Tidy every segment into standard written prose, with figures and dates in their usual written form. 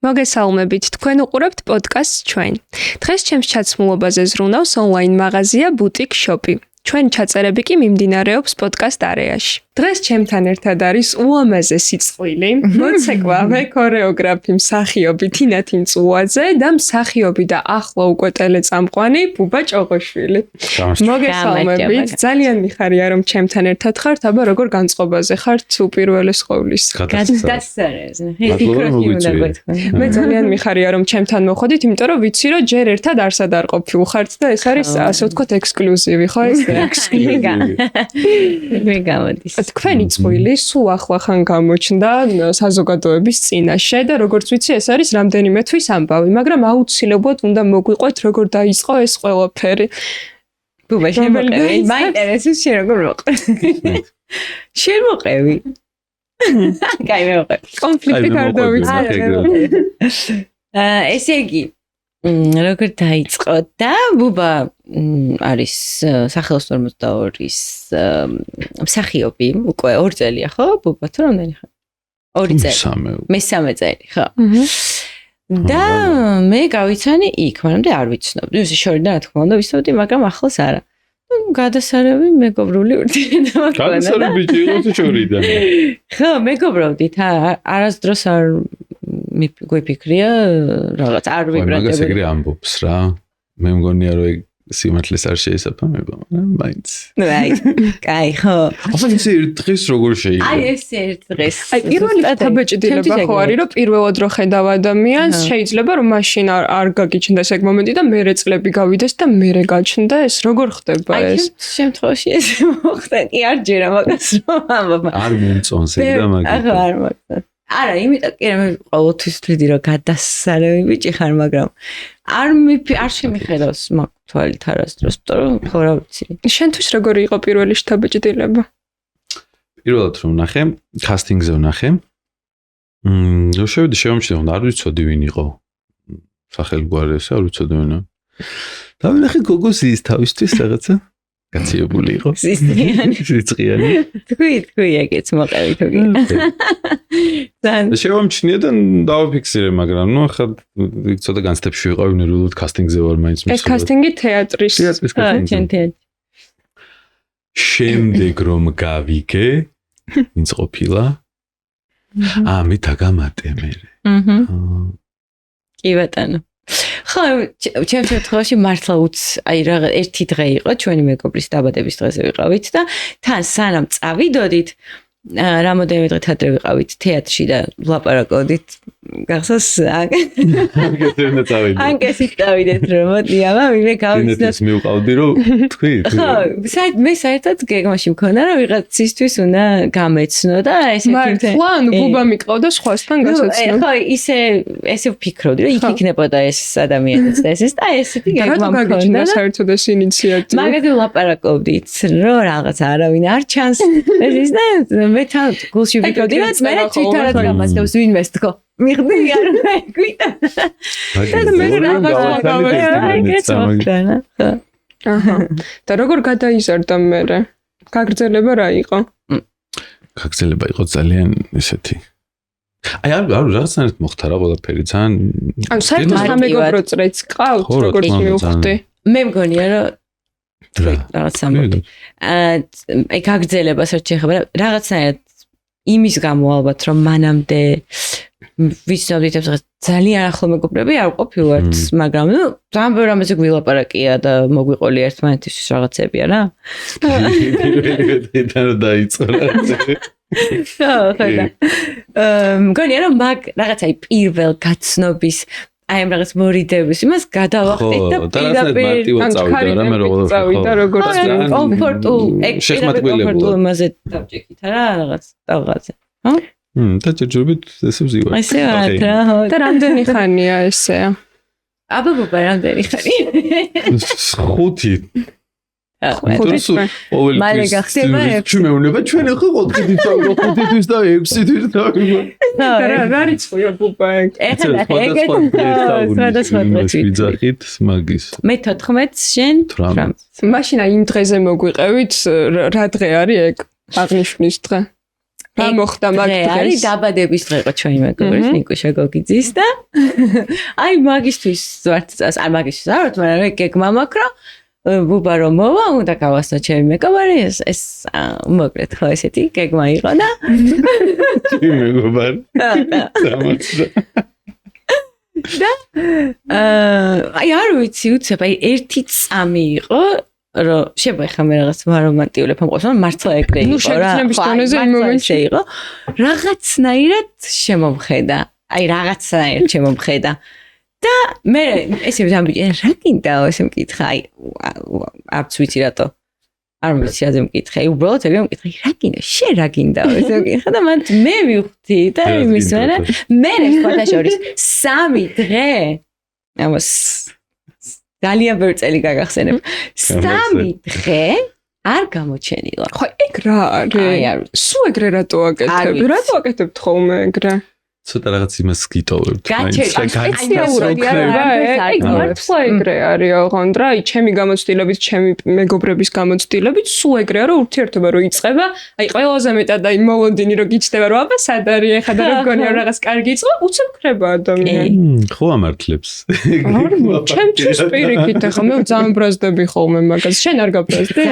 მოგესალმებით, თქვენ უყურებთ პოდკასტს ჩვენ. დღეს ჩემს ჩაცმულობაზე ზრუნავს ონლაინ მაღაზია ბუტიკ შოპი. ჩვენ ჩაწერები კი მიმდინარეობს პოდკასტ არეაში. დღეს ჩემთან ერთად არის უამაზესი წყვილი, მოცეკვავე, ქორეოგრაფი, მსახიობი თინათინ წუაძე და მსახიობი და ახლა უკვე ტელეწამყვანი ბუბა ჭოღოშვილი. მოგესალმებით, ძალიან მიხარია რომ ჩემთან ერთად ხართ, აბა როგორ განწყობაზე ხართ უპირველეს ყოვლისა. მე ძალიან მიხარია რომ ჩემთან მოხვდით, იმიტომ რომ ვიცი რომ ჯერ ერთად არსად არ ყოფილ ხართ და ეს არის ასე ვთქვათ ექსკლუზივი, ხო ეს? მე გამოდის. თქვენი წყვილი სულ ახლა ხან გამოჩნდა საზოგადოების წინაშე და როგორც ვიცი ეს არის რამდენიმე თვის ამბავი, მაგრამ აუცილებლად უნდა მოგვიყვეთ როგორ დაიწყო ეს ყველაფერი. ბუბა შემოყევი, მაინტერესებს შენ როგორ მოყევი. შენ მოყევი. კაი მეოყევი. კონფლიქტი არ დავიწყე. ესე იგი როგორ დაიწყო და ბუბა არის სახელოს 42-ის მსახიობი, უკვე 2 წელია ხო? ბუბა თუ რამდენი ხარ? 2 წელი. მესამე წელი, ხო? და მე გავიცანი იქ, მანამდე არ ვიცნობდი. ისე შორიდან რა თქმა უნდა ვიცნობდი, მაგრამ ახლოს არა. გადასარევი მეგობრული ურთიერთობა. გადასარევი იყო შორიდან. ხო, მეგობრობდით, არასდროს არ გვიფიქრია რაღაც არ ვიბრატები. მაგას ეგრე ამბობს რა. მე მგონია რომ ეგ სიმართლეს არ შეესაბამება, მაგრამ მაინც. აი, კაი, ხო. ახლა ისე დღეს როგორ შეიძლება? აი ეს ერთ დღეს. აი პირველი თაბეჭდილება ხო არის, რომ პირველად რო ხედავ ადამიანს, შეიძლება რომ მაშინ არ გაგიჩნდეს ეგ მომენტი და მერე წლები გავიდეს და მერე გაჩნდა ეს, როგორ ხდება ეს? აი ეს შემთხვევაში ეს მოხდა, კი არ ჯერა მაგას რომ ამბობ. არ მომწონს ეგ და მაგით. ახლა არ მოხდა. არა, იმიტომ კი მე ყოველთვის ვთვლი რომ გადასარევი ბიჭი ხარ, მაგრამ არ შემიხედავს მაგ თვალით არასდროს, რომ ხო რა ვიცი. შენთვის როგორი იყო პირველი შთაბეჭდილება? პირველად რომ ნახე, კასტინგზე ვნახე. რო შევედი შემომჩნდა, არ ვიცოდი ვინ იყო. სახელგვარი ესე არ ვიცოდი ვინ. და ვნახე გოგოსის თავისთვის რაღაცა გაციებული იყო. სიწყიანი. თქვი ეგეც მოყევი თუ კი. შევამჩნია და დავაფიქსირე, მაგრამ ნუ ახლა ცოტა განცდებში ვიყავი, ნერვულად კასტინგზე ვარ მაინც ეს კასტინგი თეატრის. კასტინგი. შემდეგ რომ გავიგე, ვინც ყოფილა? მე დაგამატე მე. კი ბატონო. ხო, ჩემს შემთხვევაში მართლა აი რაღაც ერთი დღე იყო, ჩვენი მეგობრის დაბადების დღეზე ვიყავით და თან სანამ წავიდოდით, რამოდენიმე დღით ადრე ვიყავით თეატრში და ვლაპარაკობდით. გახსოვს? ანკესით წავიდეთ რომ მოდი ამა მე გავიცნოთ. ეს მივყავდი რომ თქვი. ხო, მე საერთოდ გეგმაში მქონდა რომ ვიღაცისთვის უნდა გამეცნო და ესეთი მართლა ბუბა მიყავდა სხვასთან გასაცნო. ხო, ესე ვფიქრობდი რომ იქ იქნებოდა ეს ადამიანიც და ესეც და ესეთი გეგმა მქონდა. საერთოდ ეს ინიციატივა. მაგაზე ვლაპარაკობდით რომ რაღაც არავინ არ ჩანს. ეს და მე თან გულში ვფიქრობდი რომ მე თვითონაც გამასდევს ვინმეს თქო. მიხდი არ მეკვიტა. მე რაღაც გავაკეთე. აჰა. და როგორ გადაიზარდა მე? გაგრძელება რა იყო? გაგრძელება იყო ძალიან ესეთი. აი არ რაღაცნაირად მოხდა რა ყველაფერი ძალიან. ანუ საერთოდ სამეგობრო წრეც ყავთ, როგორც მივხვდი. მე მგონია რომ რაღაც სამოდი. აი გაგრძელებას რაც შეეხება რაღაცნაირად იმის გამო ალბათ რომ მანამდე ვიცნობდით ეს ძალიან ახლო მეგობრები არ ყოფილვართ, მაგრამ ნუ ძალიან ბევრი რამეზე გვილაპარაკია და მოგვიყოლი ერთმანეთისთვის რაღაცებია რა. და დაიწყო რა. ხო. მგონია რომ მაგ რაღაცა პირველ გაცნობის აი ამ რაღაც მორიდების იმას გადავახტით და პირდაპირ წავიდა როგორც კომფორტულ შეხმატკილებულად იმაზე დავჭიქით რა რაღაცზე. ხო? და ჯერჯერობით ესე ვზივარ. ესე ვარ რა. და რამდენი ხანია ესე? აბა ბუბა რამდენი ხანია? 5. მალე გახდება 6. ჩვეუნება ჩვენ ხო ყოველთვის დავგო 5 თვის და 6 თვის დავგო. რა რიცხვია ბუბა? ეხლა ეგეთ სხვადასხვა დღეში ვიძახით მაგის. მე 14 შენ 18. მაშინ იმ დღეზე მოგვიყევით რა დღე არის ეგ? აღნიშნის დღე. რა მოხდა მაგ არის დღეს? დაბადების დღე იყო ჩვენი მეგობრის ნიკუშა გოგიძის და აი მაგისთვის ვართ წას, არ მაგისთვის არ ვართ, მაგრამ გეგმა მაქვს რომ ბუბა რომ მოვა, უნდა გავასწრო ჩემი მეგობარი, ეს მოკლედ ხო ესეთი გეგმა იყო და მეგობარი. დამაცდა. და აი არ ვიცი უცებ, აი ერთი წამი იყო რომ შევეხა მე რაღაც რომანტიულებ ამყავს, მაგრამ მართლა ეგრე იყო რა. ნუ შეგრძნების დონეზე იმ მომენტში იყო. რაღაცნაირად შემომხედა. აი რაღაცნაირად შემომხედა. და მე ესე ვამბიჯე რა გინდაო ესე მკითხა, აი არც ვიცი რატო. არ ვიცი რა მკითხა, აი უბრალოდ ეგრე მკითხა, რა გინდა, შენ რა გინდაო ესე მკითხა და მან მე ვიხდი და იმის მე ფოტოშორის 3 დღე ამას ძალიან ბევრი წელი გაგახსენებ. 3 დღე არ გამოჩენილა. ხო ეგ რა არის? სულ ეგრე რატო აკეთებ? რატო აკეთებთ ხოლმე ეგრე? ცოტა რაღაც იმას გიტოვებთ. სპეციალურად არა, ეგ მართლა ეგრე არის ოღონდ რა, აი ჩემი გამოცდილებით, ჩემი მეგობრების გამოცდილებით, სულ ეგრეა რომ ურთიერთობა რო იწყება, აი ყველაზე მეტად აი მოლოდინი რო გიჩნდება რომ აბა სად არის ეხა და რო გონია რომ რაღაც კარგი იწყო, უცებ ხრება ადამიანი. ხო ამართლებს. ჩემთვის პირიქით ახლა მე ძალიან ბრაზდები ხოლმე მაგას, შენ არ გაბრაზდი?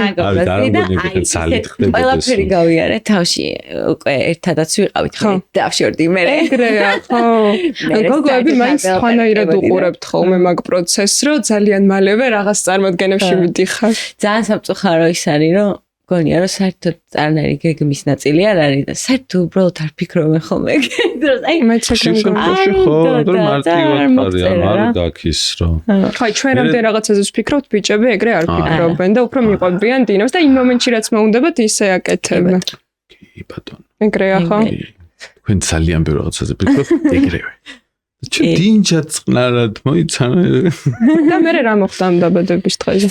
ყველაფერი გავიარე თავში, უკვე ერთადაც ვიყავით, დავშორდი მე. ხო. გოგოები მაინც სხვანაირად უყურებთ ხოლმე მაგ პროცესს, რომ ძალიან მალევე რაღაც წარმოდგენებში მიდიხარ. ძალიან სამწუხარო ის არის, რომ გონია რომ საერთოდ არანაირი გეგმის ნაწილი არ არის და საერთოდ უბრალოდ არ ფიქრობენ ხოლმე დროს. აი მეც ეგრე მგონია. ხო, რომ მარტივად არის, არ გაქის რომ. ხო, ჩვენ რამდენ რაღაცაზე ვფიქრობთ, ბიჭები ეგრე არ ფიქრობენ და უფრო მიყვებიან დინებს და იმ მომენტში რაც მოუნდებათ, ისე აკეთებენ. კი ბატონო. ეგრეა ხო? თქვენ ძალიან ბევრ რაღაცაზე ფიქრობთ ეგრევე. ჩვენ დინჯად წყნარად მოიცანა. და მე რა მოხდა ამ დაბადების დღეზე?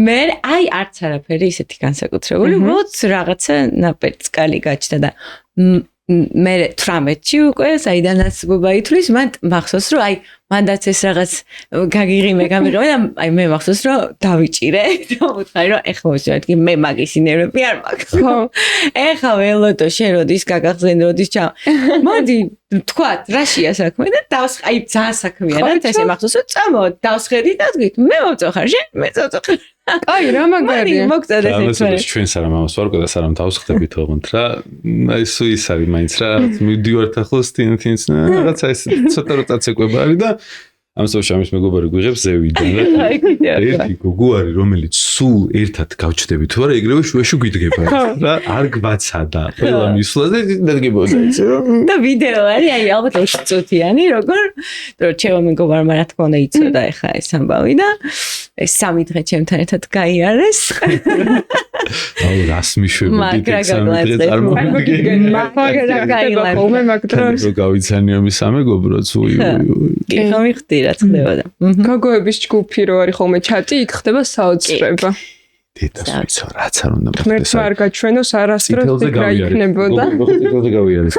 მე აი არც არაფერი ისეთი განსაკუთრებული, უბრალოდ რაღაცა ნაპერწკალი გაჩნდა და მე 18-ში უკვე საიდანაც ბუბა ითვლის, მან მახსოვს რომ აი მანდაც ეს რაღაც გაგიღიმე გამიღიმე და აი მე მახსოვს რომ დავიჭირე და ვუთხარი რომ ეხლა მოსვეთქი მე მაგის ნერვები არ მაქვს. ხო. ეხლა ველოდო შენ როდის გაგახსენ როდის ჩა. მოდი თქვათ რაშია საქმე და აი ძალიან საქმეა და ესე მახსოვს რომ წამოდი დავსხედი და თქვით მე მომწოხარ შენ მე წავწოხარ. აი რა მაგარია. მოგწადე ეს ეს ჩვენ სარამ ამას ვარკვე და სარამ თავს ხდებით ოღონდ რა. აი სუ ის არის მაინც რა მივდივართ ახლოს თინთინს რაღაცა ეს ცოტა რო წაცეკვება არის და ამ სოშ ამის მეგობარი გვიღებს ზევიდან და ერთი გოგო არის რომელიც სულ ერთად გავჩდები თუ არა ეგრევე შუაში გვიდგება რა არ გვაცადა ყველა მისვლაზე დადგებოდა ისე რომ და ვიდეო არის აი ალბათ 20 წუთიანი როგორ ჩემო მეგობარმა რა თქმა უნდა იცოდა ეხა ეს ამბავი და ეს 3 დღე ჩემთან ერთად გაიარეს აუ რას მიშვებოდი ეს 3 დღე წარმოგიდგენ მაგარა გაილა ხოლმე მაგ დროს რო გავიცანიო მის სამეგობროც უი კი ხომიხდი რა ხდებოდა გოგოების ჯგუფი რო არის ხოლმე ჩატი იქ ხდება საოცრება დედას ვიცო რაც არ უნდა ხდეს არ გაჩვენოს არასდროს ეგ რა იქნებოდა გოგოზე გავიარეს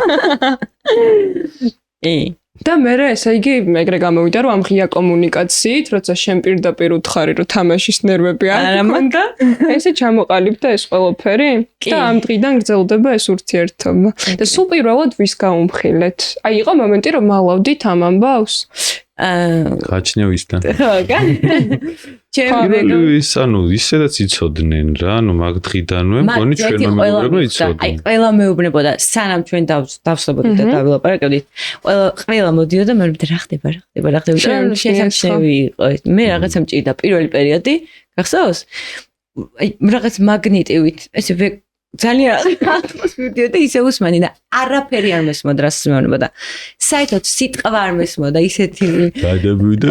და მე ესე იგი მეგრე გამოვიდა რომ ამ ღია კომუნიკაციით როცა შენ პირდაპირ უთხარი რომ თამაშის ნერვები არ მქონდა ესე ჩამოყალიბდა ეს ყველაფერი და ამ დღიდან გრძელდება ეს ურთიერთობა და სულ პირველად ვის გაუმხილეთ აი იყო მომენტი რომ მალავდით ამ ამბავს გაჩნია ვისთან ჩემი ის ანუ ისედაც იცოდნენ რა ანუ მაგ დღიდანვე მგონი ჩვენმა მეუბნებმა იცოდნენ აი ყველა მეუბნებოდა სანამ ჩვენ დავსვლებოდით და დავილაპარაკებდით ყველა მოდიოდა მე რა ხდება შესაძლებელი იყო მე რაღაცა მჭირდა პირველი პერიოდი გახსოვს აი რაღაც მაგნიტივით ესე ძალიან ატმოსფეროდია და ისე usmani და არაფერი არ მესმოდა რას მეუბნებოდა საერთოდ სიტყვა არ მესმოდა ისეთი გადავიდა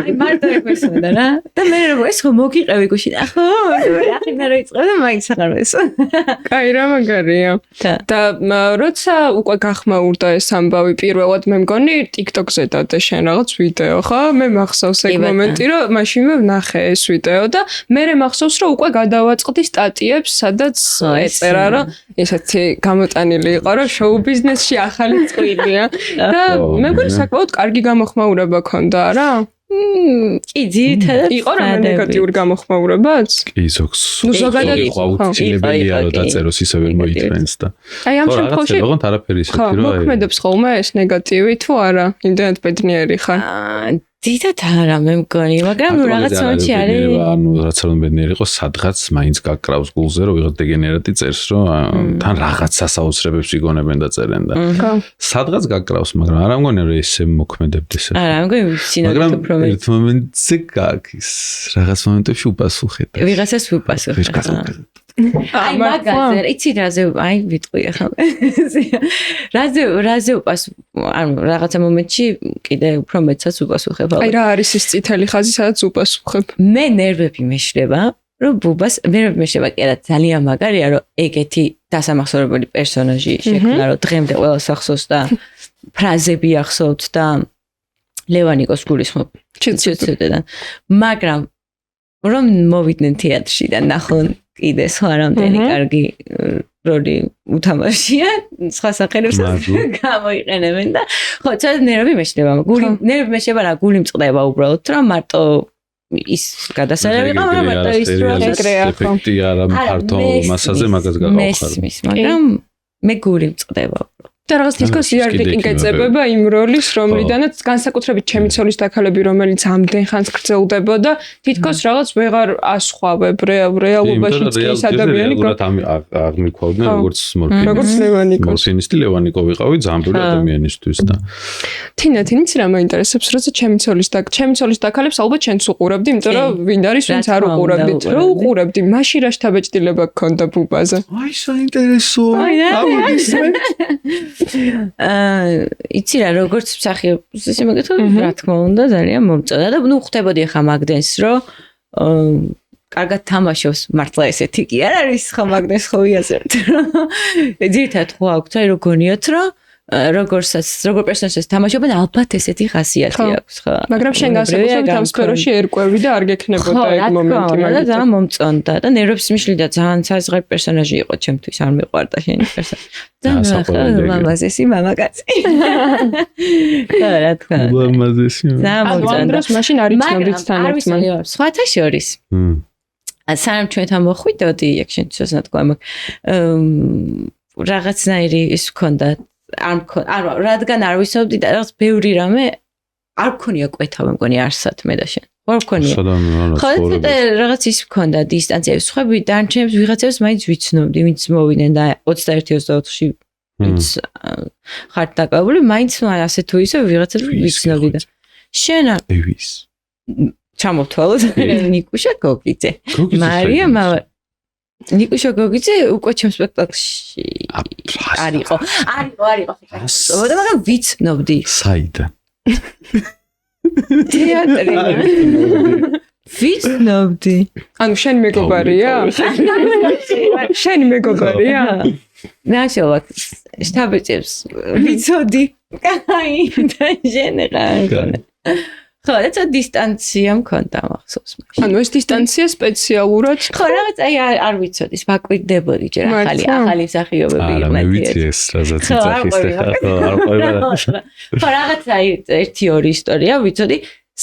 აი მარტო ეგ მესმოდა რა და მე რომ ეს ხო მოგიყევი გუშინ ახო ახლა რა იწყებ და მაინც აღარ მესმოდა კაი რა მაგარია და როცა უკვე გახმაურდა ეს ამბავი პირველად მე მგონი TikTok-ზე დადე შენ რაღაც ვიდეო ხო მე მახსოვს ეგ მომენტი რომ მაშინვე ვნახე ეს ვიდეო და მე მახსოვს რომ უკვე გადავაწყდი სტატიებს სადაც ეწერა რომ ესეთი გამოტანილი იყო რომ შოუ ბიზნესში ახალი წვრილია და მე მგონი საკმაოდ კარგი გამოხმაურება ქონდა რა კი ძირითადად იყო რამე ნეგატიური გამოხმაურებაც? კი ზოგს. ნუ ზოგადად იყო აუცილებელია რომ დაწეროს ისე ვერ მოითმენს და. აი ამ შემთხვევაში ოღონდ არაფერი ისეთი რომ მოქმედებს ხოლმე ეს ნეგატივი თუ არა? იმდენად ბედნიერი ხარ? დიდად არა მე მგონი, მაგრამ რაღაც მომენტში არის. ანუ რაც არ უნდა ბედნიერი იყოს, სადღაც მაინც გაკრავს გულზე რომ ვიღაც დეგენერატი წერს, რომ თან რაღაც სასაუცრებებს იგონებენ და წერენ და. სადღაც გაკრავს, მაგრამ არ ამგონია რომ ესე მოქმედებდეს. არა, მგონი სინამდვილედ უფრო მე. ერთ მომენტზე გაგის, რაღაც მომენტებში უპასუხეთ. ვიღაცას უპასუხეთ. აი მაგაზე, იცი რაზე, აი ვიტყვი ახლა. რაზე ანუ რაღაცა მომენტში კიდე უფრო მეცაც უპასუხებ. აი რა არის ის წითელი ხაზი, სადაც უპასუხებ? მე ნერვები მეშლება, რომ ბუბას ნერვები მეშლება, კი არა ძალიან მაგარია, რომ ეგეთი დასამახსოვრებელი პერსონაჟი შექმნა, რომ დღემდე ყველას ახსოვს და ფრაზები ახსოვთ და ლევანიკოს გულისხმობ ჩიცუცედან. მაგრამ რომ მოვიდნენ თეატრში და ნახონ კიდე სხვა რამდენი კარგი როლი უთამაშია, სხვა სახელებსაც გამოიყენებენ და ხო, ცოტა ნერვები მეშლება, ნერვები მეშლება რა, გული მწყდება უბრალოდ, რომ მარტო ის გადასარევი ყავ, რომ მარტო ის რომ ეფექტი არა მარტო მასაზე მაგას გავხარ. მაგრამ მე გული მწყდება უბრალოდ. და რაღაც თითქოს იარდი კინკეწებება იმ როლის, რომლიდანაც განსაკუთრებით ჩემი ცოლის დაქალები, რომელიც ამდენ ხანს გრძელდებოდა, თითქოს რაღაც ვეღარ ასხვავებ რეალობაში ის ადამიანი აღმიქვავდნენ როგორც როგორც ლევანიკო. მორფინისტი ლევანიკო ვიყავი ძამბრული ადამიანისთვის და თინა თინიც რა მაინტერესებს, როცა ჩემი ცოლის დაქალებს ალბათ შენც უყურებდი, იმიტომ რომ ვინ არის ვინც არ უყურებდით. რო უყურებდი, მაშინ რა შთაბეჭდილება გქონდა ბუბაზე? აი საინტერესოა. იცი რა როგორც მსახიობს ისე მეკითხა რა თქმა უნდა ძალიან მომწონდა და ნუ ხვდებოდი ახლა მაგდენს რომ კარგად თამაშობს მართლა ესეთი კი არ არის ხო მაგდენს ხო იაზერთ რომ ძირითადად ხო აქვს აი რო გონიათ რომ როგორ პერსონაჟს თამაშობენ ალბათ ესეთი ხასიათი აქვს ხო მაგრამ შენ განსაკუთრებით ამ სფეროში ერკვევი და არ გექნებოდა ეგ მომენტი მაგით და მომწონდა და ნერვებს მიშლიდა ძალიან საზღარ პერსონაჟი იყო ჩემთვის არ მიყვარდა შენი პერსონაჟი და მამაზესი მამაკაცი და რა თქმა უნდა მამაზესი ამ დროს მაშინ არ იცნობდით თან ერთმან სხვათა შორის სანამ ჩვენთან მოხვიდოდი ეგ შენთვის ნათქვა რაღაცნაირი ის მქონდა არ რადგან არ ვისაუბრდი და რაღაც ბევრი რამე არ მქონია კვეთავე მგონი არსად მე და შენ არ მქონია ხო და რაღაც ის მქონდა დისტანცია სხვები დანჩენებს ვიღაცებს მაინც ვიცნობდი ვინც მოვიდნენ და 21-24-ში ვინც ხართ დაკავებული მაინც ასე თუ ისე ვიღაცებს ვიცნობდი და შენ ევის ჩამოვთვალოთ ნიკუშა გოგიძე მარია ნიკუშა გოგიძე უკვე ჩემ სპექტაკლში არისო და მაგრამ ვიცნობდი საიდან თეატრი ვიცნობდი ანუ შენ მეგობარია ნაშალაკ შტაბეჭებს ვიცოდი აი და ჟენერა ხო, ეს დისტანცია მქონდა მახსოვს მაშინ. ანუ ეს დისტანცია სპეციალურად ხო, რაღაც აი არ ვიცოდი, ვაკვირდებოდი ჯერ ახალი მსახიობები იყვნენ. არა, მე ვიცი ეს რაზეც ძახის და ხო, არ ყვება. ხო, რაღაც აი 1-2 ისტორია ვიცოდი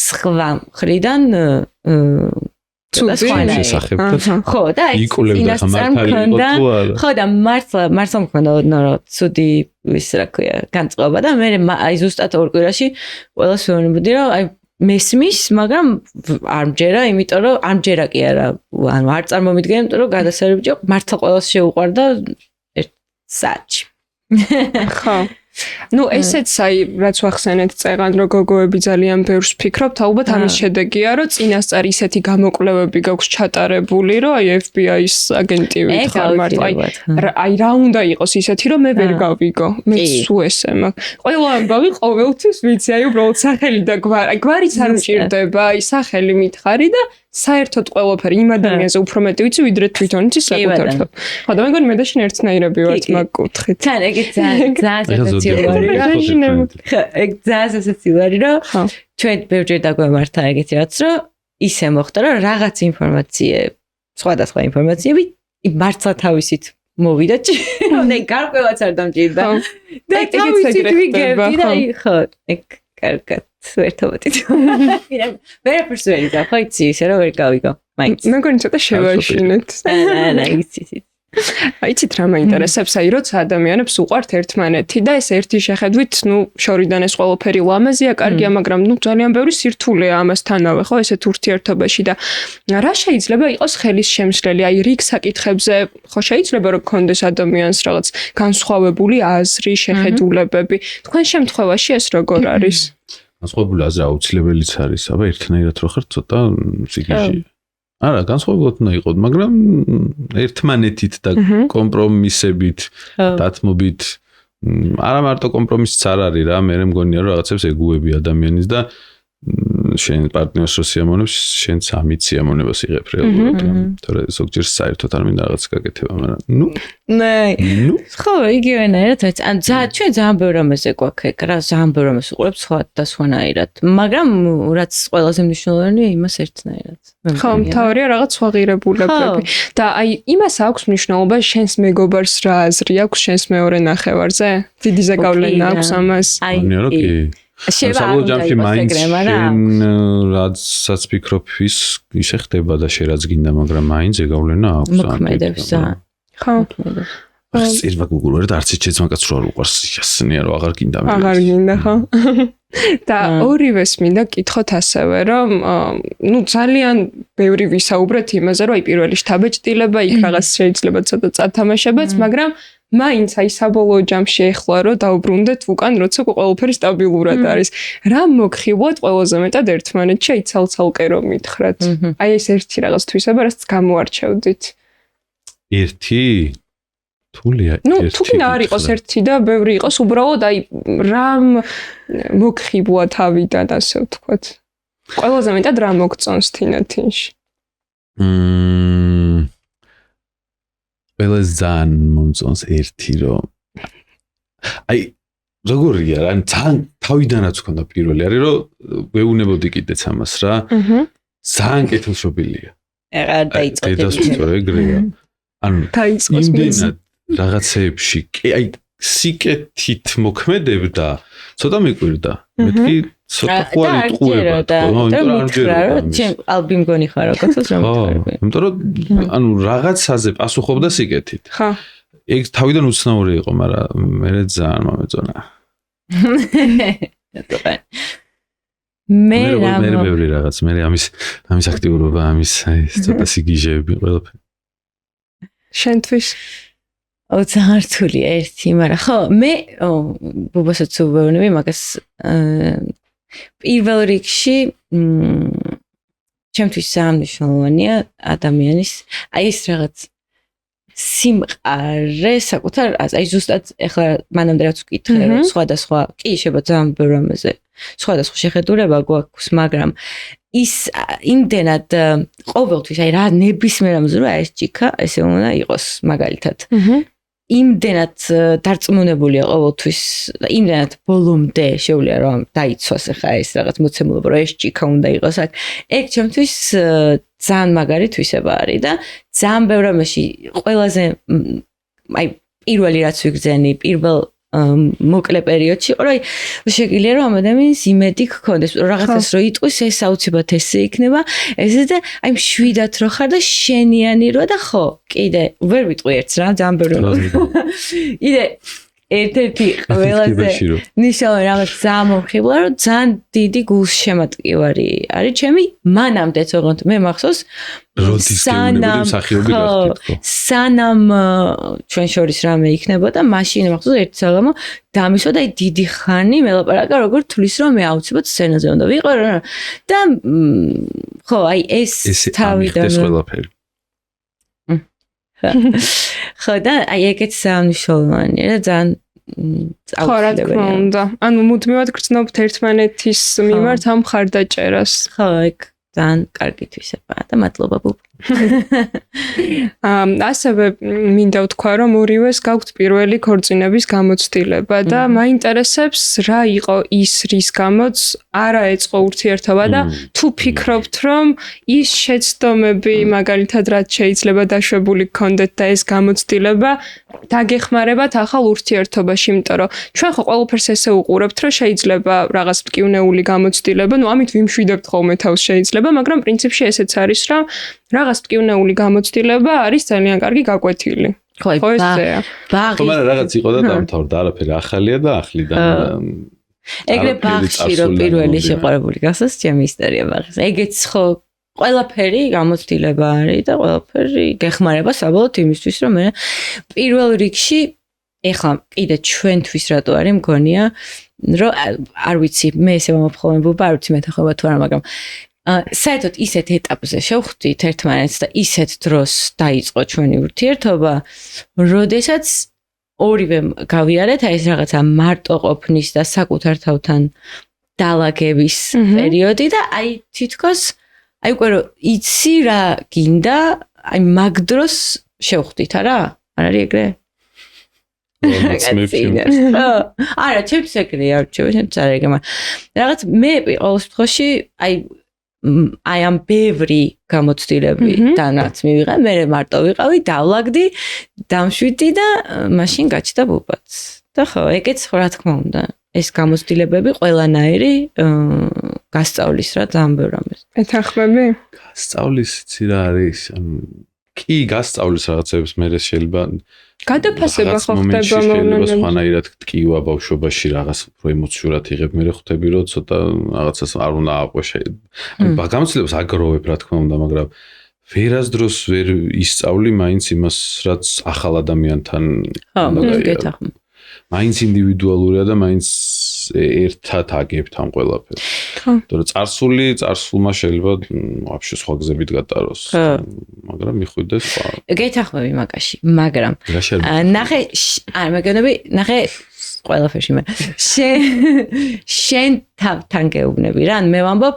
სხვა მხრიდან ხო და ხო და მართლა მქონდა ოდნავ ცუდი ის რა ქვია განწყობა და მე აი ზუსტად ორ კვირაში ყველას ვეუბნებოდი რომ აი მესმის მაგრამ არ მჯერა იმიტომ რომ არ მჯერა კი არა ანუ არ წარმომიდგენ იმიტომ რომ გადასარევი მართლა ყველას შეუყვარდა ერთ საათში ხო ну ესეც აი რაც ვახსენეთ წეგან რომ გოგოები ძალიან ბევრს ფიქრობთ ალბათ ამის შედეგია რომ წინასწარ ისეთი გამოკვლევები გაქვს ჩატარებული რომ აი FBI-ის აგენტი ვითხარ მართლა აი რა უნდა იყოს ისეთი რომ მე ვერ გავიგო მე სულ ესე მაქვს ყველა ამბავი ყოველთვის ვიცი აი უბრალოდ სახელი და გვარიც არ მჭირდება აი სახელი მითხარი და საერთოდ ყველაფერი იმ ადამიანზე უფრო მეტი ვიცი ვიდრე თვითონ იცი საკუთარ ხო და მეგონი მე და შენ ერთნაირები ვართ მაგ კუთხით თან ეგეც ძალიან სასაცილოა რომ ჩვენ ბევრჯერ დაგვემართა ეგეთი რაც რომ ისე მოხდა რომ რაღაც ინფორმაციები სხვადასხვა ინფორმაციები მართლა თავისით მოვიდა და გარკვევაც არ დამჭირდა და თავისით ვიგებდი და ხო ეგ კარგად ერთობოდით. ვერაფერს ვერ იგავ, ხო იცი, ისე რომ ვერ გავიგო. მაინც. მეგონი ცოტა შევაშინეთ. ანა, იცი. აიცით რა მაინტერესებს, აი როცა ადამიანებს უყვართ ერთმანეთი და ეს ერთი შეხედვით, შორიდან ეს ყველაფერი ლამაზია, კარგია, მაგრამ ძალიან ბევრი სირთულეა ამასთანავე, ხო, ესეთ ურთიერთობაში და რა შეიძლება იყოს ხელის შემსვლელი, აი რიგ საკითხებზე, ხო შეიძლება რომ გქონდეს ადამიანს რაღაც განსხვავებული აზრი, შეხედულებები. თქვენ შემთხვევაში ეს როგორ არის? განსხვავებული აზრი აუცილებელიც არის, აბა ერთნაირად რო ხარ ცოტა სიგიჟე. არა, განსხვავებულად უნდა იყოს, მაგრამ ერთმანეთით და კომპრომისებით, დათმობით, არა მარტო კომპრომისიც არ არის რა, მე მგონია რომ რაღაცებს ეგუები ადამიანის და შენ პარტნიორს რო სიამოვნებს, შენც ამით სიამოვნებას იღებ რეალურად, თორე ზოგჯერ საერთოდ არ მინდა რაღაც გაკეთება, მაგრამ ხო, იგივენაირად, ან ჩვენ ძალიან ბევრ რამეზე გვაქვს ეგ რა, ძალიან ბევრ რამეს უყურებ სხვა და სხვანაირად, მაგრამ რაც ყველაზე მნიშვნელოვანია, იმას ერთნაირად. ხო, მთავარია რაღაც სხვა ღირებულებები. და აი იმას აქვს მნიშვნელობა შენს მეგობარს რა აზრი აქვს შენს მეორე ნახევარზე? დიდი ზეგავლენა აქვს ამას? მგონია რომ კი. საბოლოო ჯამში მაინც შენ რაცაც ფიქრობ ის ისე ხდება და შენ რაც გინდა, მაგრამ მაინც ზეგავლენა აქვს. მოქმედებს ხო. წირვა გუგულობთ არც ეჩეც მაგაც რო არ უყარს იასნია რომ აღარ გინდა მე. აღარ გინდა ხო? და ორივეს მინდა კითხოთ ასევე რომ ძალიან ბევრი ვისაუბრეთ იმაზე რომ აი პირველი შთაბეჭდილება იქ რაღაც შეიძლება ცოტა წათამაშებაც, მაგრამ მაინც აი საბოლოო ჯამში ეხლა რომ დაუბრუნდეთ უკან როცა ყველაფერი სტაბილურად არის. რა მოგხიბლოთ ყველაზე მეტად ერთმანეთში აი ცალ-ცალკე რომ მითხრათ. აი ეს ერთი რაღაც თვისება რაც გამოარჩევდით. ერთი თულია ერთი. თუ არ იყოს ერთი და ბევრი იყოს, უბრალოდ აი რამ მოგხიბლა თავიდან ასე ვთქვათ. ყველაზე მეტად რა მოგწონს თინათინში? ყველაზე ძალიან მომწონს ერთი რომ აი როგორია რა, ძალიან თავიდანაც ქონდა პირველი არის რომ ვეუნებოდი კიდეც ამას რა. ძალიან კეთილშობილია. აღარ დაიწყო. დედასვიტო ეგრეა. ანუ იმდენად რაღაცეებში აი სიკეთით მოქმედებდა, ცოტა მიკვირდა. მეთქი ცოტა ხوار იტყუებდა. ჩემ ალბი მგონი ხარ როგორც რომ მითხრები. იმიტომ რომ ანუ რაღაცაზე პასუხობდა სიკეთით. ხო. ეგ თავიდან უცნაური იყო, მაგრამ მე ძალიან მომეწონა. მე ბევრი რაღაც, მე ამის აქტიურობა, ამის ცოტა სიგიჟეები ყველაფერი. შენთვის ძალიან რთულია ერთი, მაგრამ ხო, მე ბუბასაც ვეუბნები მაგას პირველ რიგში ჩემთვის ძალიან მნიშვნელოვანია ადამიანის აი ეს რაღაც სიმყარე საკუთარ აი ზუსტად ეხლა მანამდე რაც ვკითხე რომ სხვადასხვა კი შეიძლება ძალიან ბევრ რამეზე სხვადასხვა შეხედულება გვაქვს, მაგრამ ის იმდენად ყოველთვის აი რა ნებისმიერ რამზე რომ ეს ჭიქა ესე უნდა იყოს მაგალითად. იმდენად დარწმუნებულია ყოველთვის და იმდენად ბოლომდე შეუძლია რომ დაიცვას ახლა ეს რაღაც მოცემულობა რომ ეს ჭიქა უნდა იყოს აქ. ეგ ჩემთვის ძალიან მაგარი თვისება არის და ძალიან ბევრ რამეში ყველაზე აი პირველი რაც ვიგრძენი პირველ მოკლე პერიოდში იყო რომ შეგვიძლია რომ ამ ადამიანის იმედი გქონდეს რაღაცას რომ იტყვის ეს აუცილებლად ესე იქნება ესე და აი მშვიდად რო ხარ და შენიანი რო და ხო კიდე ვერ ვიტყვი ერთს რა ძალიან ბევრი იდე ერთ-ერთი ყველაზე ნიშნავენ რაღაც ძალიან მომხიბლა რომ ძალიან დიდი გულშემატკივარი არის ჩემი მანამდეც ოღონდ მე მახსოვს სანამ ჩვენ შორის რამე იქნებოდა მაშინ მახსოვს ერთ საღამო დამისვა და დიდი ხანი მელაპარაკა როგორ თulis რომ მე აუცილებლად სცენაზე უნდა ვიყო და ხო აი ეს თავიდან ხო და აი ეგეც სამნიშნელოვანია და ძალიან ხო რა თქმა უნდა ანუ მუდმივად გრძნობთ ერთმანეთის მიმართ ამ მხარდაჭერას ხო ეგ ძალიან კარგი თვისებაა და მადლობა ბუბ ასევე მინდა ვთქვა, რომ ორივეს გაქვთ პირველი ქორწინების გამოცდილება და მაინტერესებს რა იყო ის, რის გამოც არა ეწყო ურთიერთობა და თუ ფიქრობთ, რომ ის შეცდომები, მაგალითად, რაც შეიძლება დაშვებული გქონდეთ და ეს გამოცდილება დაგეხმარებათ ახალ ურთიერთობაში, იმიტომ რომ ჩვენ ხო ყველაფერს ესე უყურებთ, რომ შეიძლება რაღაც მტკივნეული გამოცდილება, ამით ვიმშვიდებთ ხოლმე თავს შეიძლება, მაგრამ პრინციპში ესეც არის, რომ რაღაც მტკივნეული გამოცდილება არის ძალიან კარგი გაკვეთილი. ხო, ესეა. ბაღი. მაგრამ რაღაც იყო და დამთავრდა, არაფერი ახალია და ახლიდან. ეგრე ბაღში რომ პირველი შეყვარებული გახსოვს ჩემი ისტორია ბაღის. ეგეც ხო ყველაფერი გამოცდილება არის და ყველაფერი გეხმარება საბოლოოდ იმისთვის, რომ მე პირველ რიგში ეხლა კიდე ჩვენთვის რატო არის მგონია, რომ არ ვიცი, მე ესე მომხდები ბუბა, არ ვიცი მეთახობა თუ არა, მაგრამ საერთოდ ისეთ ეტაპზე შევხვდით ერთმანეთს და ისეთ დროს დაიწყო ჩვენი ურთიერთობა, როდესაც ორივე გავიარეთ აი ეს რაღაცა მარტო ყოფნის და საკუთარ თავთან დალაგების პერიოდი და აი თითქოს აი უკვე რომ იცი რა გინდა, აი მაგ დროს შევხვდით არა? არ არის ეგრე? არა, ჩემს ეგრე არ ჩემს არ ეგრე, მაგრამ რაღაც მე ყოველ შემთხვევაში აი ამ ბევრი გამოცდილები დანაც მივიღე, მე მარტო ვიყავი, დავლაგდი, დამშვიდი და მაშინ გაჩნდა ბუბაც. და ხო, ეგეც ხო რა თქმა უნდა, ეს გამოცდილებები ყველანაირი გასწავლის რა ძალიან ბევრ ამას. ეთანხმები? გასწავლის იცი რა არის? კი, გასწავლის რაღაცებს მე შეიძლება გადაფასება ხო ხდება მოვლენებში, სხვანაირად ტკივა ბავშვობაში რაღაც უფრო ემოციურად იღებ, მე ხვდები რომ ცოტა რაღაცას არ უნდა აყვეშე. გამოცდილებას აგროვებ რა თქმა უნდა, მაგრამ ვერასდროს ვერ ისწავლი მაინც იმას, რაც ახალ ადამიანთან გეთახმ. მაინც ინდივიდუალურია და მაინც ერთად აგებთ ამ ყველაფერს. იმიტომ რომ წარსულმა შეიძლება ვაფშე სხვა გზებით გატაროს. მაგრამ მიხვიდეს სხვა. გეთახმები მაგაში, მაგრამ ნახე, არ მეგონები, ნახე ყველაფერში მე. შენ თავთან გეუბნები რა, მე ვამბობ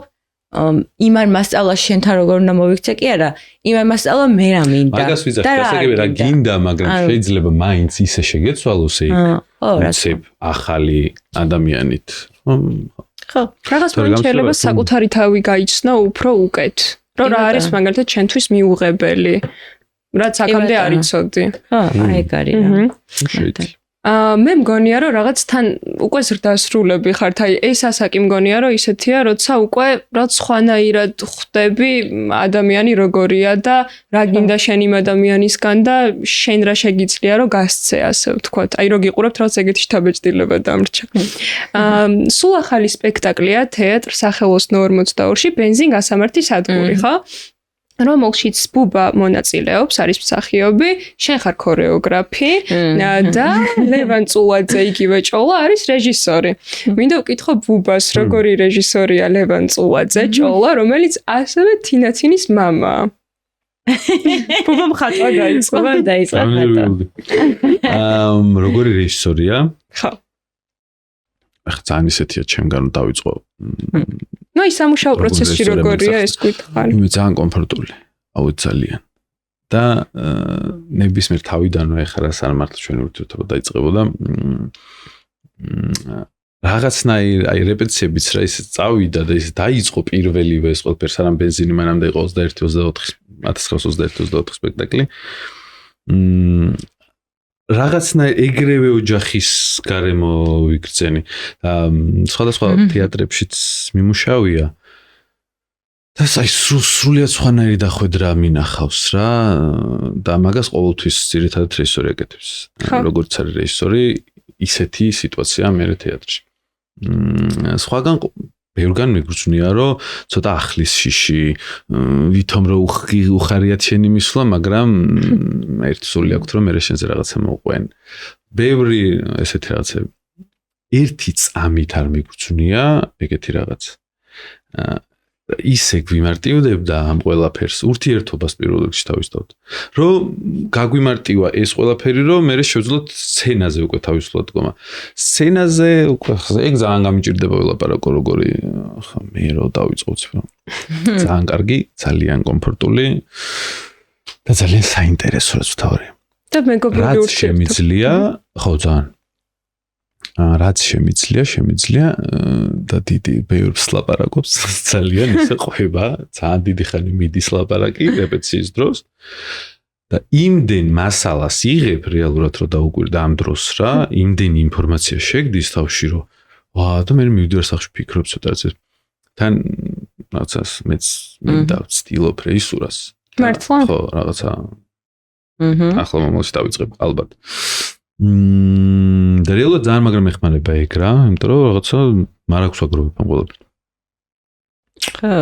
იმარ მასწავლა შენთან როგორ უნდა მოვიქცე კი არა, იმარ მასწავლა მე რა მინდა. მაგას ვიზახ, გასაგები რა გინდა, მაგრამ შეიძლება მაინც ისე შეგეცვალოს იქ. ვაცებ ახალი ადამიანით. ხო, რაღაც შეიძლება საკუთარი თავი გაიცნო უფრო უკეთ. რომ რა არის მაგალითად ჩვენთვის მიუღებელი. რაც აქამდე არ იცოდი. ხო, აი ეგ არის რა. მე მგონია რომ რაღაც თან უკვე ზრდასრულები ხართ, აი ეს ასაკი მგონია რომ ისეთია, როცა უკვე რაც ხვანაირად ხვდები ადამიანი როგორია და რა გინდა შენ იმ ადამიანისგან და შენ რა შეგიძლია რომ გასცე, ასე ვთქვათ. აი რო გიყურებთ რაღაც ეგეთი შთაბეჭდილება დამრჩა. სულ ახალი სპექტაკლია თეატრ სახელოსნო 42-ში ბენზინ გასამართი სადგური, ხო? რომელშიც ბუბა მონაწილეობს, არის მსახიობი, შენ ხარ ქორეოგრაფი და ლევან წულაძე იგივე ჭოლა არის რეჟისორი. მინდა ვკითხო ბუბას, როგორი რეჟისორია ლევან წულაძე ჭოლა, რომელიც ასევე თინათინის მამაა. ბუბა მხატვა დაიწყო. როგორი რეჟისორია? ხო. ახლა ძალიან ისეთია ჩემგან დავიწყო. ნუ ის სამუშაო პროცესში როგორია ეს გითხარი? მე ძალიან კომფორტული, ძალიან. და ნებისმიერ თავიდანვე ახლა რა სამართლ ჩვენი ურთიერთობა დაიწყებოდა. რაღაცნაირ აი რეპეტიციებიც რა ისე წავიდა და ისე დაიწყო პირველივე ეს ყველაფერს არამ ბენზინი მანამდე იყო 1924 სპექტაკლი. რაღაცნაირ ეგრევე ოჯახის გარემო ვიგრძენი და სხვადასხვა თეატრებშიც მიმუშავია და აი სრულიად სხვანაირი დახვედრა მინახავს რა და მაგას ყოველთვის ძირითადად რეჟისორი აკეთებს. როგორც არის რეჟისორი, ისეთი სიტუაცია მე თეატრში. სხვაგან ბევრგან მიგრძნია რომ ცოტა ახლის შიში, ვითომ რომ უხარიათ შენი მისვლა, მაგრამ ერთი სული აქვს რომ მე შენზე რაღაცა მოყვენ. ბევრი ესეთი რაღაცები. ერთი წამით არ მიგრძნია ეგეთი რაღაც. ისე გვიმარტივდებდა ამ ყველაფერს ურთიერთობას პირველ რიგში თავისთავად რომ გაგვიმარტივა ეს ყველაფერი რომ მე შევძლოთ სცენაზე უკვე თავისუფლად დგომა სცენაზე უკვე ეგ ძალიან გამიჭირდება ველაპარაკო როგორი ხა მე რო დავიწყოთ ძალიან კარგი ძალიან კომფორტული და ძალიან საინტერესო რაც ვთავარი და მეგობრული რაც შემიძლია ხო ძალიან რაც შემიძლია და დიდი ბევრს ლაპარაკობს ძალიან ისე ყვება ძალიან დიდი ხანი მიდის ლაპარაკი რეპეტიციის დროს და იმდენ მასალას იღებ რეალურად რომ დაუკვირდა ამ დროს რა იმდენ ინფორმაცია შეგდის თავში რომ ვა და მე მივიდივარ სახში ფიქრობ ცოტა რაც თან რაღაცას მეც მინდა ვცდილობ რეისურას მართლა ხო რაღაცა ახლა მომავალში დავიწყებ ალბათ და რეალურად ძალიან მაგრამ ეხმარება ეგ რა, იმიტომ რომ რაღაცა მარ აქვს აგროვებ ამ ყველაფერს. ხო,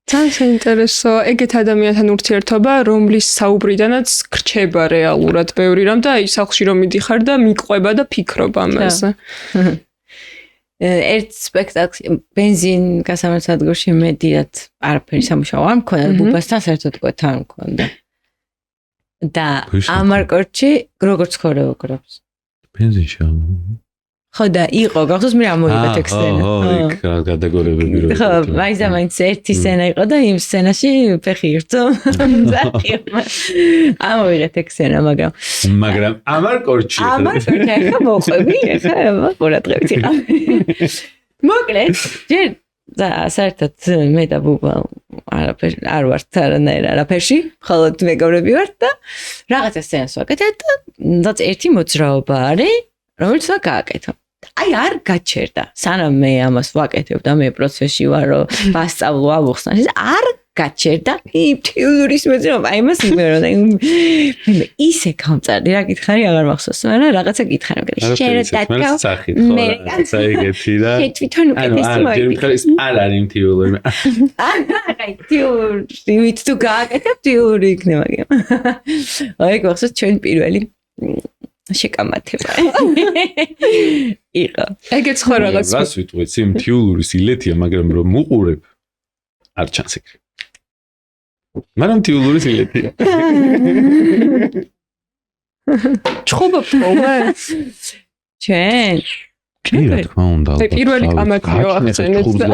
ძალიან საინტერესო ეგეთ ადამიანთან ურთიერთობა, რომლის საუბრიდანაც გრჩება რეალურად ბევრი რამ და აი სახლში რომ მიდიხარ და მიყვება და ფიქრობ ამაზე. ერთ სპექტაკლში ბენზინ გასამართლებლში მე დიდად არაფერი სამუშაო არ მქონდა, ბუბასთან საერთოდ კვეთა არ მქონდა. და ამარკორჩი როგორც ხორეო გრობს. ბენზინში ხო და იყო გახსოვს მე ამოიღე ტექსტები. იქ გადაგოლებები რო. ხო, მაინც ერთი სცენა იყო და იმ სცენაში ფეხი ირწო. ამოიღე ტექსტები, მაგრამ ამარკორჩი ახლა მოყვები, ახლა ყურადღებით იყავ. მოკლედ, ჯერ და საერთოდ მე და ბუბა არ ვართ არაფერში, მხოლოდ მეგობრები ვართ და რაღაცა სცენას ვაკეთებ და ერთი მოძრაობა არის, რომელიც ვაკეთებ. აი არ გაჩერდა. სანამ მე ამას ვაკეთებ და მე პროცესში ვარ, რომ ვასწავლო ავუხსნა, არ გაჩერდა თიუდურის მოძრაობა. აი მას იმერო და მე ისე გამწარდი რა გითხარი აღარ მახსოვს, მაგრამ რაღაცა გითხარი, მაგრამ შეიძლება დადგა. მე რაღაცა ეგეთი და თვითონ უკეთესი მოიწი. ჯერ მიხარ ის არ არის თიუდური. აი თიუდური ვით თუ გააკეთებ თიუდური იქნება. აი გახსოვს ჩვენ პირველი შეკამათება. იყო. ეგეც ხო რაღაც. რას ვიტყვით, იმ თიუდურის ილეთია, მაგრამ რომ უყურებ არ ჩანს ეგ. მაგრამ თიუდურის ილეთია. ჩხუბობ ხოლმე? ჩვენ. კი რა თქმა უნდა. აი პირველი კამათიო ახსენეთ და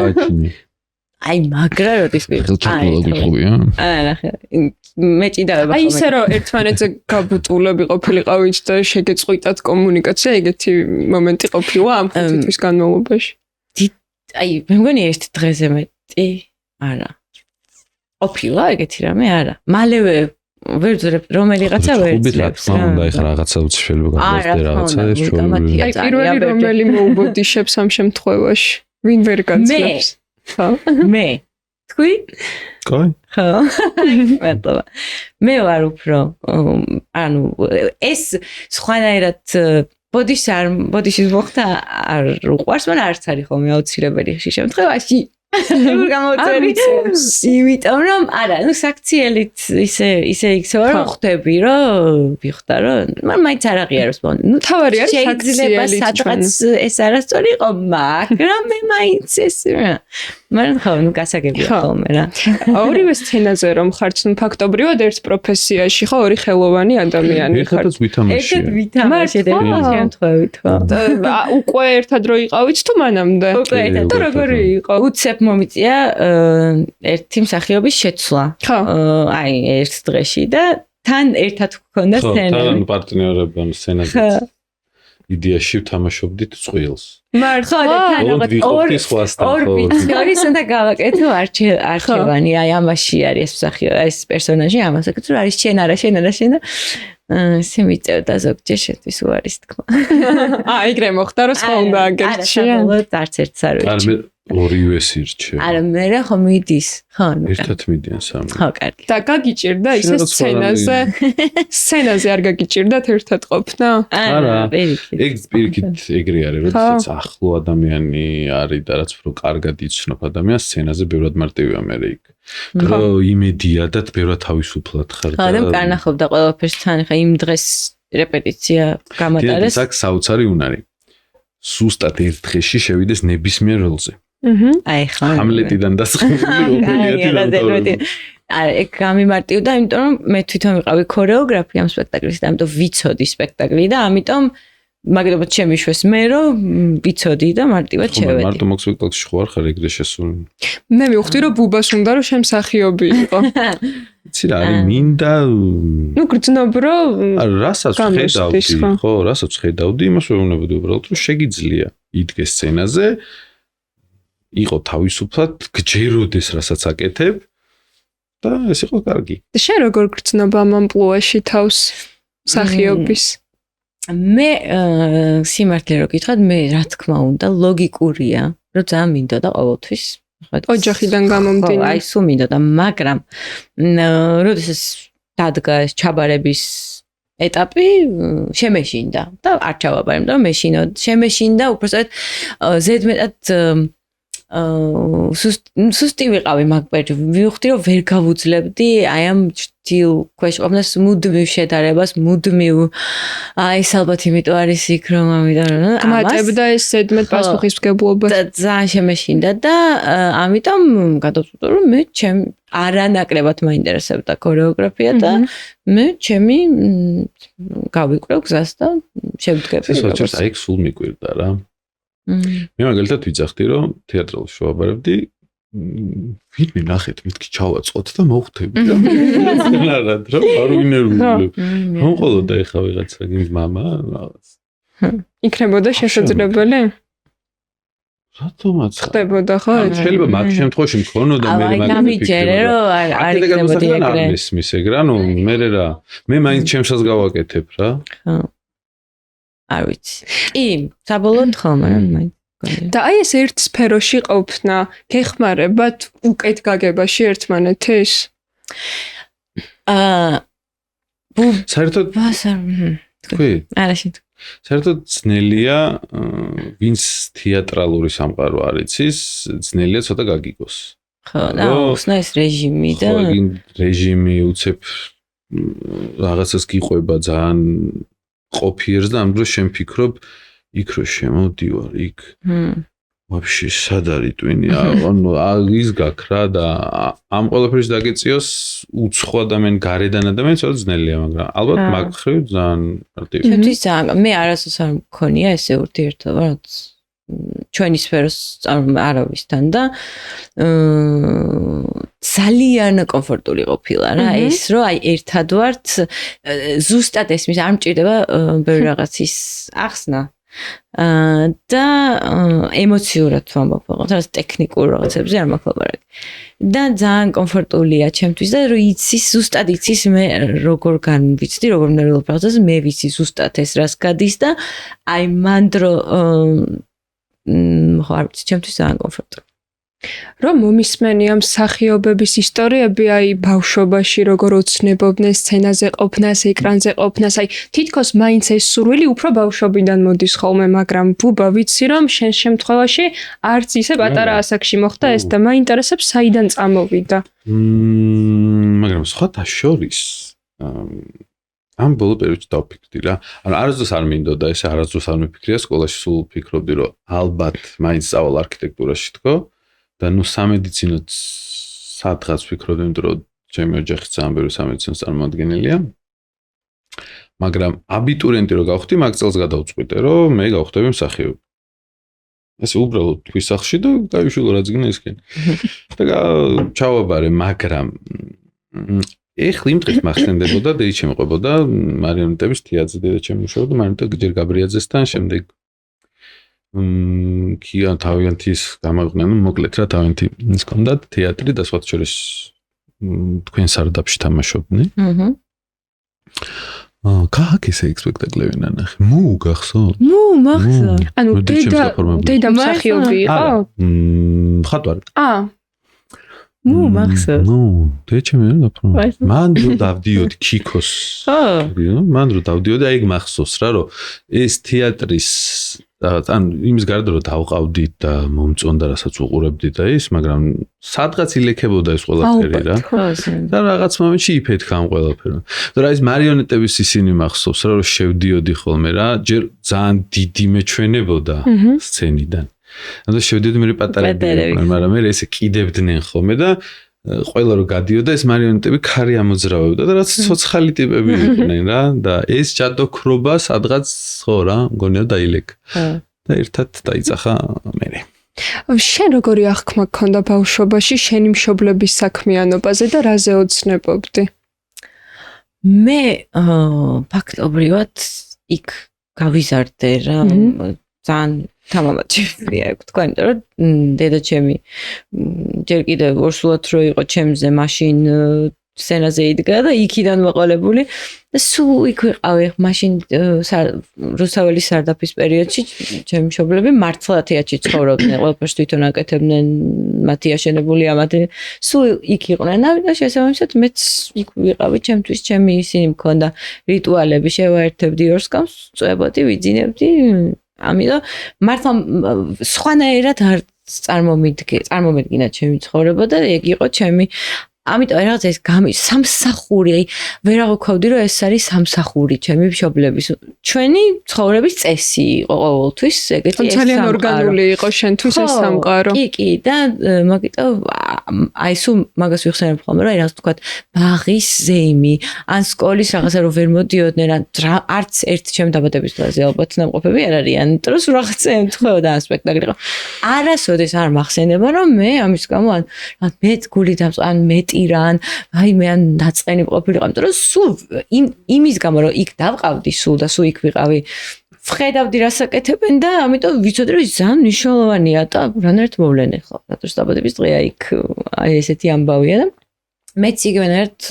აი მაგრა როდის გიყურია? არა, მეჭიდავება აი ისე რომ ერთმანეთზე გაბუტულები ყოფილიყავით და შეგეწყვიტათ კომუნიკაცია, ეგეთი მომენტი ყოფილა ამ 5 თვის განმავლობაში. აი მე მგონი ერთ დღეზე მეტი არა. ყოფილა ეგეთი რამე არა. მალევე ვერ ძრებ რომელიღაცა ვერ ძრებს რა. უნდა ეხლა რაღაცა უცებ შეიძლება გაგასდე რაღაცა ეს ჩვენი. აი პირველი რომელი მოუბოდიშებს ამ შემთხვევაში. ვინ ვერ გაძლევს? ხო. მე. თქვი? კაი. ხო. მეთქვა. მე ვარ უფრო ანუ ეს სხვანაირად ბოდიშის მოხდა არ უყვარს, მაგრამ არც არის ხოლმე აუცილებელი ხშირ შემთხვევაში. როგორ გამოწერი? იმიტომ რომ არა, ნუ საქციელით ისე იქცევა რომ ხვდები რომ ვიხდა რომ მაინც არ აღიარებს მონ. ნუ თავარი არის შეიძლება სადღაც ეს არასწორი იყო, მაგრამ მე მაინც ეს რა. მაგრამ ხო, ნუ გასაგებია ხოლმე რა. ორივე სცენაზე რომ ხართ, ნუ ფაქტობრივად ერთ პროფესიაში ხო, ორი ხელოვანი ადამიანი ხართ. ერთად ვითამაშია. ერთად ვითამაშეთ შემთხვევით ხო. უკვე ერთად რო იყავით თუ მანამდე? უკვე ერთად. და როგორი იყო? უცებ მომიწია ერთი მსახიობის შეცვლა. აი ერთ დღეში და თან ერთად გქონდა სცენები. თან პარტნიორებთან სცენაზე. იდეაში ვთამაშობდით წყვილს. მართლა და თან ორ პიცორის უნდა გავაკეთო არჩევანი. აი ამაში არის ეს პერსონაჟი, ამას აკეთებ რომ არის შენ არა და ესე მიწევდა ზოგჯერ შეთვის უარის თქმა. ეგრე მოხდა რომ სხვა უნდა აგერჩია. არა, არც ერთს არ ვიჩი. ორივე სირჩე. არა, მე რა ხო მიდის. ხო, ერთად მიდიან სამი. ხო, კარგი. და გაგიჭირდა ისე სცენაზე არ გაგიჭირდათ ერთად ყოფნა? არა, ეგ პირიქით ეგრე არის, როდესაც ახლო ადამიანი არის და რაც უფრო კარგად იცნობ ადამიანს, სცენაზე ბევრად მარტივია მე იქ. რომ იმედია და ბევრად თავისუფლად ხარ და და მკარნახობდა ყველაფერს თან, ხა იმ დღეს რეპეტიცია გამატარეს. აქ საოცარი უნარი. სუსტად ერთ დღეში შევიდეს ნებისმიერ როლზე. აი ხა ჰამლეტიდან დასწრებული ეგ გამიმარტივდა, იმიტომ რომ მე თვითონ ვიყავი ქორეოგრაფი ამ სპექტაკლის და ამიტომ ვიცოდი სპექტაკლი და ამიტომ მაგალითად შემიშვეს მე რომ ვიცოდი და მარტივად შევედი. მარტო მოგ სპექტაკლში ხო არ ხარ ეგრე შესული. მე მივხვდი რომ ბუბას უნდა რომ შემსახიობი იყო. იცი რა არის მინდა ნუ გრძნობ რომ რასაც ხედავდი ხო რასაც ხედავდი იმას ვერ უნებოდი უბრალოდ რომ შეგიძლია იდგე სცენაზე იყო თავისუფლად გჯეროდეს რასაც აკეთებ და ეს იყო კარგი. შენ როგორ გრძნობ ამ ამპლუაში თავს მსახიობის? მე სიმართლე რო გითხრათ, მე რა თქმა უნდა ლოგიკურია, რომ ძალიან მინდა და ყოველთვის ოჯახიდან გამომდინარე. აი სულ მინდა და მაგრამ როდესაც დადგა ეს ჩაბარების ეტაპი შემეშინდა და არ ჩავაბარემ და შემეშინდა უბრალოდ ზედმეტად სუსტი ვიყავი მაგ პერიოდში. ვიხდი რომ ვერ გავუძლებდი აი ამ ჭდილ ქვეშ ყოფნას მუდმივ შედარებას, მუდმივ აი ეს ალბათ იმიტომ არის იქ რომ ამიტომ გმატებდა ეს ზედმეტ პასუხისმგებლობას. და ძალიან შემეშინდა და ამიტომ გადავწყვიტე რომ მე ჩემ არანაკლებად მაინტერესებდა ქორეოგრაფია და მე ჩემი გავიკვლევ გზას და შევდგები. ეს ოჩერს აი სულ მიკვირდა რა. მე მაგალითად ვიცახდი რომ თეატრალში შევაბარებდი ვინმე ნახეთ მეთქი ჩავაწყოთ და მოვხვდები და რა რა არ ვინერვული რომ ყოლოდა ეხა ვიღაცა გინდ მამა რაღაც იქნებოდა შესაძლებელი? რატომაც ხდებოდა ხო? შეიძლება მაგ შემთხვევაში მქონოდა მე გამიჯერე რომ არ იქნებოდი ეგრე. მის ეგრე ანუ მე რა მე მაინც ჩემსაც გავაკეთებ რა. ხო არ ვიცი. კი, საბოლოოდ ხო, მაგრამ მაინც. და აი ეს ერთ სფეროში ყოფნა, გეხმარებათ უკეთ გაგებაში ერთმანეთის? საერთოდ თქვი? არაში. საერთოდ ძნელია ვინც თეატრალური სამყარო არ იცის, ძნელია ცოტა გაგიგოს. ხო, და უცნა ეს რეჟიმი და ხო, რეჟიმი უცებ რაღაცას გიყვება ძალიან ყოფიერს და ამ დროს შენ ფიქრობ იქ რო შემოდივარ იქ ვაფშე სად არის ტვინი ანუ ის გაქრა და ამ ყველაფერს დაგეწიოს უცხო ადამიანი გარედან ადამიანი ცოტა ძნელია მაგრამ ალბათ მაგ ხრივ ძალიან მარტივია. ჩემთვის მე არასოდეს არ მქონია ესე ურთიერთობა რაც ჩვენი სფეროს არავისთან და ძალიან კომფორტული ყოფილა რა ეს რომ აი ერთად ვართ ზუსტად ესმის არ მჭირდება ბევრი რაღაცის ახსნა და ემოციურად ვამბობ რაღაც ტექნიკურ რაღაცებზე არ მაქვს ლაპარაკი და ძალიან კომფორტულია ჩემთვის და რომ იცის ზუსტად იცის მე როგორ განვიცდი როგორ მინდა პროცესს მე ვიცი ზუსტად ეს რას გადის და აი მანდრო ხო არ ვიცი ჩემთვის ძალიან კომფორტული რომ მომისმენი ამ მსახიობების ისტორიები აი ბავშვობაში როგორ ოცნებობდნენ სცენაზე ყოფნას, ეკრანზე ყოფნას, აი თითქოს მაინც ეს სურვილი უფრო ბავშვობიდან მოდის ხოლმე, მაგრამ ბუბა ვიცი რომ შენ შემთხვევაში არც ისე პატარა ასაკში მოხდა ეს და მაინტერესებს საიდან წამოვიდა. მაგრამ სხვათა შორის ამ ბოლო პერიოდში დავფიქრდი რა. ანუ არასდროს არ მინდოდა ესე, არასდროს არ მიფიქრია სკოლაში სულ ფიქრობდი რომ ალბათ მაინც სწავალ არქიტექტურაში თქო. და ნუ სამედიცინოც სადღაც ვფიქრობდი, იმიტომ რომ ჩემი ოჯახი ძალიან ბევრი სამედიცინოს წარმომადგენელია. მაგრამ აბიტურიენტი რო გავხდი, მაგ წელს გადავწყვიტე, რომ მე გავხდები მსახიობი. ესე უბრალოდ თვისახში და გავიშვილო რაც გინდა ისკენ. და ჩავაბარე, მაგრამ ეხლა იმ დღეს მახსენდებოდა და ის შემოყვებოდა მარიონეტების თეატრზე და ჩემი მუშაობდა მარიონეტა ჯერ გაბრიაძესთან, შემდეგ კიან თავიანთის გამაღვიდნენ მოკლედ რა თავიანთი ის კონდათ თეატრი და სხვა შორის თქვენ სარდაფში თამაშობდნენ. კაკის სპექტაკლები ნახე. გახსოვთ? მახსოვს. ანუ დედა მსახიობი იყო? მხატვარი. მახსოვს. დეჩემი რა გაფრთხილდა. მან რო დავდიოდი ქიქოს. მან რო დავდიოდი აი მახსოვს რა რომ ეს თეატრის ან იმის გარდა რომ დავყავდით და მომწონდა რასაც უყურებდით და ის მაგრამ სადღაც ილექებოდა ეს ყველაფერი რა და რაღაც მომენტში იფეთქა ამ ყველაფერს და რა ის მარიონეტების ისინი მახსოვს რა რომ შევდიოდი ხოლმე რა ჯერ ძალიან დიდი მეჩვენებოდა სცენიდან ანუ შევდიოდი მე პატარები, მაგრამ მე ესე კიდევდნენ ხოლმე და ყველა რო გადიოდა ეს მარიონეტები ქარი ამოძრავებდა და რაც ცოცხალი ტიპები იყვნენ რა და ეს ჯადოქრობა სადღაც ხო რა მგონია დაილეკ და ერთად დაიწახა მე შენ როგორი აღქმა გქონდა ბავშვობაში შენი მშობლების საქმიანობაზე და რაზე ოცნებობდი? მე ფაქტობრივად იქ გავიზარდე რა ძალიან თამამაჩია თქვა იმიტომ რომ დედაჩემი ჯერ კიდევ ორსულად რო იყო ჩემზე მაშინ სცენაზე იდგა და იქიდან მოყოლებული და სულ იქ ვიყავი მაშინ რუსაველის სარდაფის პერიოდში ჩემი მშობლები მართლა თეატრში ცხოვრობდნენ ყველაფერს თვითონ აკეთებდნენ მათი აშენებული ამათი სულ იქ იყვნენ და შესაბამისად მეც იქ ვიყავი ჩემთვის ჩემი ისინი მქონდა რიტუალები შევაერთებდი ორსკამს წვებოდი ვიძინებდი ამიტომ მართლა სხვანაირად არ წარმომედგინა ჩემი ცხოვრება და ეგ იყო ჩემი ამიტომ რაღაც ეს სამსახური ვერავ ვქოვდი რომ ეს არის სამსახური ჩემი მშობლების ჩვენი ცხოვრების წესი იყო ყოველთვის ეგეთი ეს ძალიან ორგანული იყო შენთვის ეს სამყარო კი და მაგიტომ აი სულ მაგას ვიხსენებ ხოლმე რომ რაღაც თქვა ბაღის ზეიმი ან სკოლის რაღაცა რომ ვერ მოდიოდნენ არც ერთ ჩემ დაბადების დღეზე ალბათ ნამყოფები არ არიან იმიტომ რომ რაღაცა ემთხვეოდა ამ სპექტაკლი იყო არასოდეს არ მახსენდება რომ მე ამის გამო ან მე გული დამწყან მე ირან, აი მე ან დაწყენი ყოფილიყო, იმიტომ რომ სულ იმის გამო რომ იქ დავყავდი სულ და სულ იქ ვიყავი, ვხედავდი რას აკეთებენ და ამიტომ ვიცოდი რომ ძალიან მნიშვნელოვანია და რანაირად მოვლენე ხო, რატოს დაბადების დღეა იქ აი ესეთი ამბავია და მეც იგივენერთ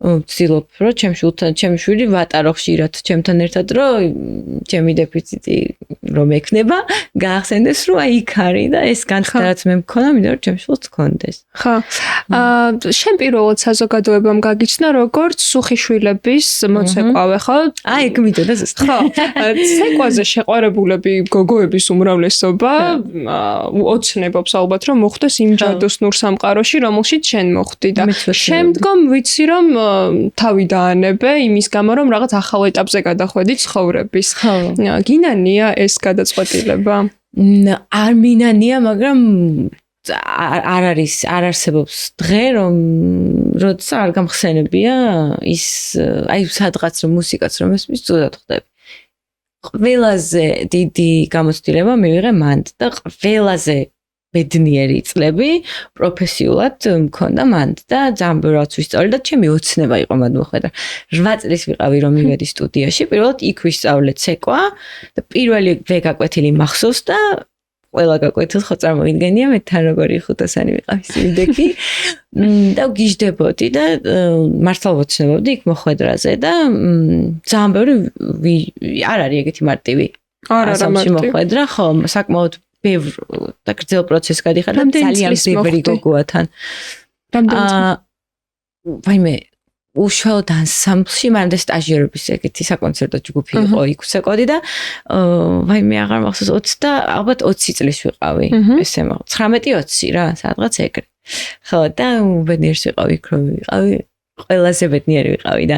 ვცდილობ რომ ჩემი შვილი ვატარო ხშირად ჩემთან ერთად რომ ჩემი დეფიციტი რომ ექნება გაახსენდეს რომ აი იქ არის და ეს განცდა რაც მე მქონდა მინდა რომ ჩემი შვილს გქონდეს ხო შენ პირველად საზოგადოებამ გაგიჩნდა როგორც სუხიშვილების მოცეკვავე ხო აი ეგ მიწოდა ზუსტად ხო ცეკვაზე შეყვარებულები გოგოების უმრავლესობა ოცნებობს ალბათ რომ მოხდეს იმ ჯადოსნურ სამყაროში რომელშიც შენ მოხვდი და შემდგომ ვიცი რომ თავი დაანებე იმის გამო რომ რაღაც ახალ ეტაპზე გადახვედი ცხოვრების. გინანია ეს გადაწყვეტილება? არ მინანია, მაგრამ არ არსებობს დღე რომ როცა არ გამხსენებია ის აი სადღაც რომ მუსიკაც რომ ესმის ზუსტად ხდები. ყველაზე დიდი გამოცდილება მივიღე მანდ და ყველაზე ბედნიერი წლები პროფესიულად მქონდა მანდ და ძალიან ბევრად ვისწავლე და ჩემი ოცნება იყო მანდ მოხვედრა. 8 წლის ვიყავი რომ მივედი სტუდიაში, პირველად იქ ვისწავლე ცეკვა და პირველი ვეგაკვეთილი მახსოვს და ყველა გაკვეთილს ხო წარმოვიდგენია მე თან როგორი ხუთასანი ვიყავი სიმდექი და გიждდებოდი და მართლა ვოცნებობდი იქ მოხვედრაზე და ძალიან ბევრი არ არის ეგეთი მარტივი. არა მარტივი მოხვედრა ხო საკმაოდ ბევრ და გრძელ პროცესს გადიხარ და ძალიან ბევრი გოგოა თან. ვაიმე უშუალოდ ანსამბლში მანამდე სტაჟიერობის ეგეთი საკონცერტო ჯგუფი იყო იქ ვსეკოდი და ვაიმე აღარ მახსოვს 20 და ალბათ 20 წლის ვიყავი ესე მაგ 19-20 რა სადღაც ეგრე. ხო და ბედნიერს ვიყავი იქ რომ ვიყავი ყველაზე ბედნიერი ვიყავი და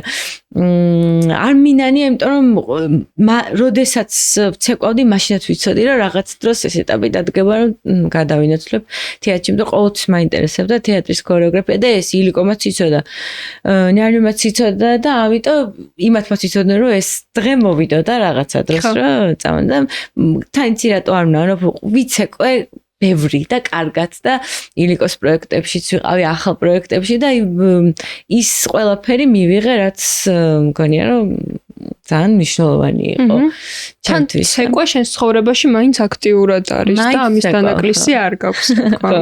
არ მინანია იმიტომ რომ როდესაც ვცეკვავდი მაშინაც ვიცოდი რომ რაღაც დროს ეს ეტაპი დადგება რომ გადავინაცვლებ თეატრში იმიტომ ყოველთვის მაინტერესებდა თეატრის ქორეოგრაფია და ეს ილიკომაც იცოდა ნიარიმაც იცოდა და ამიტომ იმათმაც იცოდნენ რომ ეს დღე მოვიდოდა რაღაცა დროს რომ წამოდა თან იცი რატო არ მნა რომ ვიცეკვე ბევრი და კარგად და ილიკოს პროექტებშიც ვიყავი ახალ პროექტებში და ის ყველაფერი მივიღე რაც მგონია რომ ძალიან მნიშვნელოვანი იყო ჩემთვის. ცეკვა შენ ცხოვრებაში მაინც აქტიურად არის და ამის დანაკლისი არ გაქვს თქვა.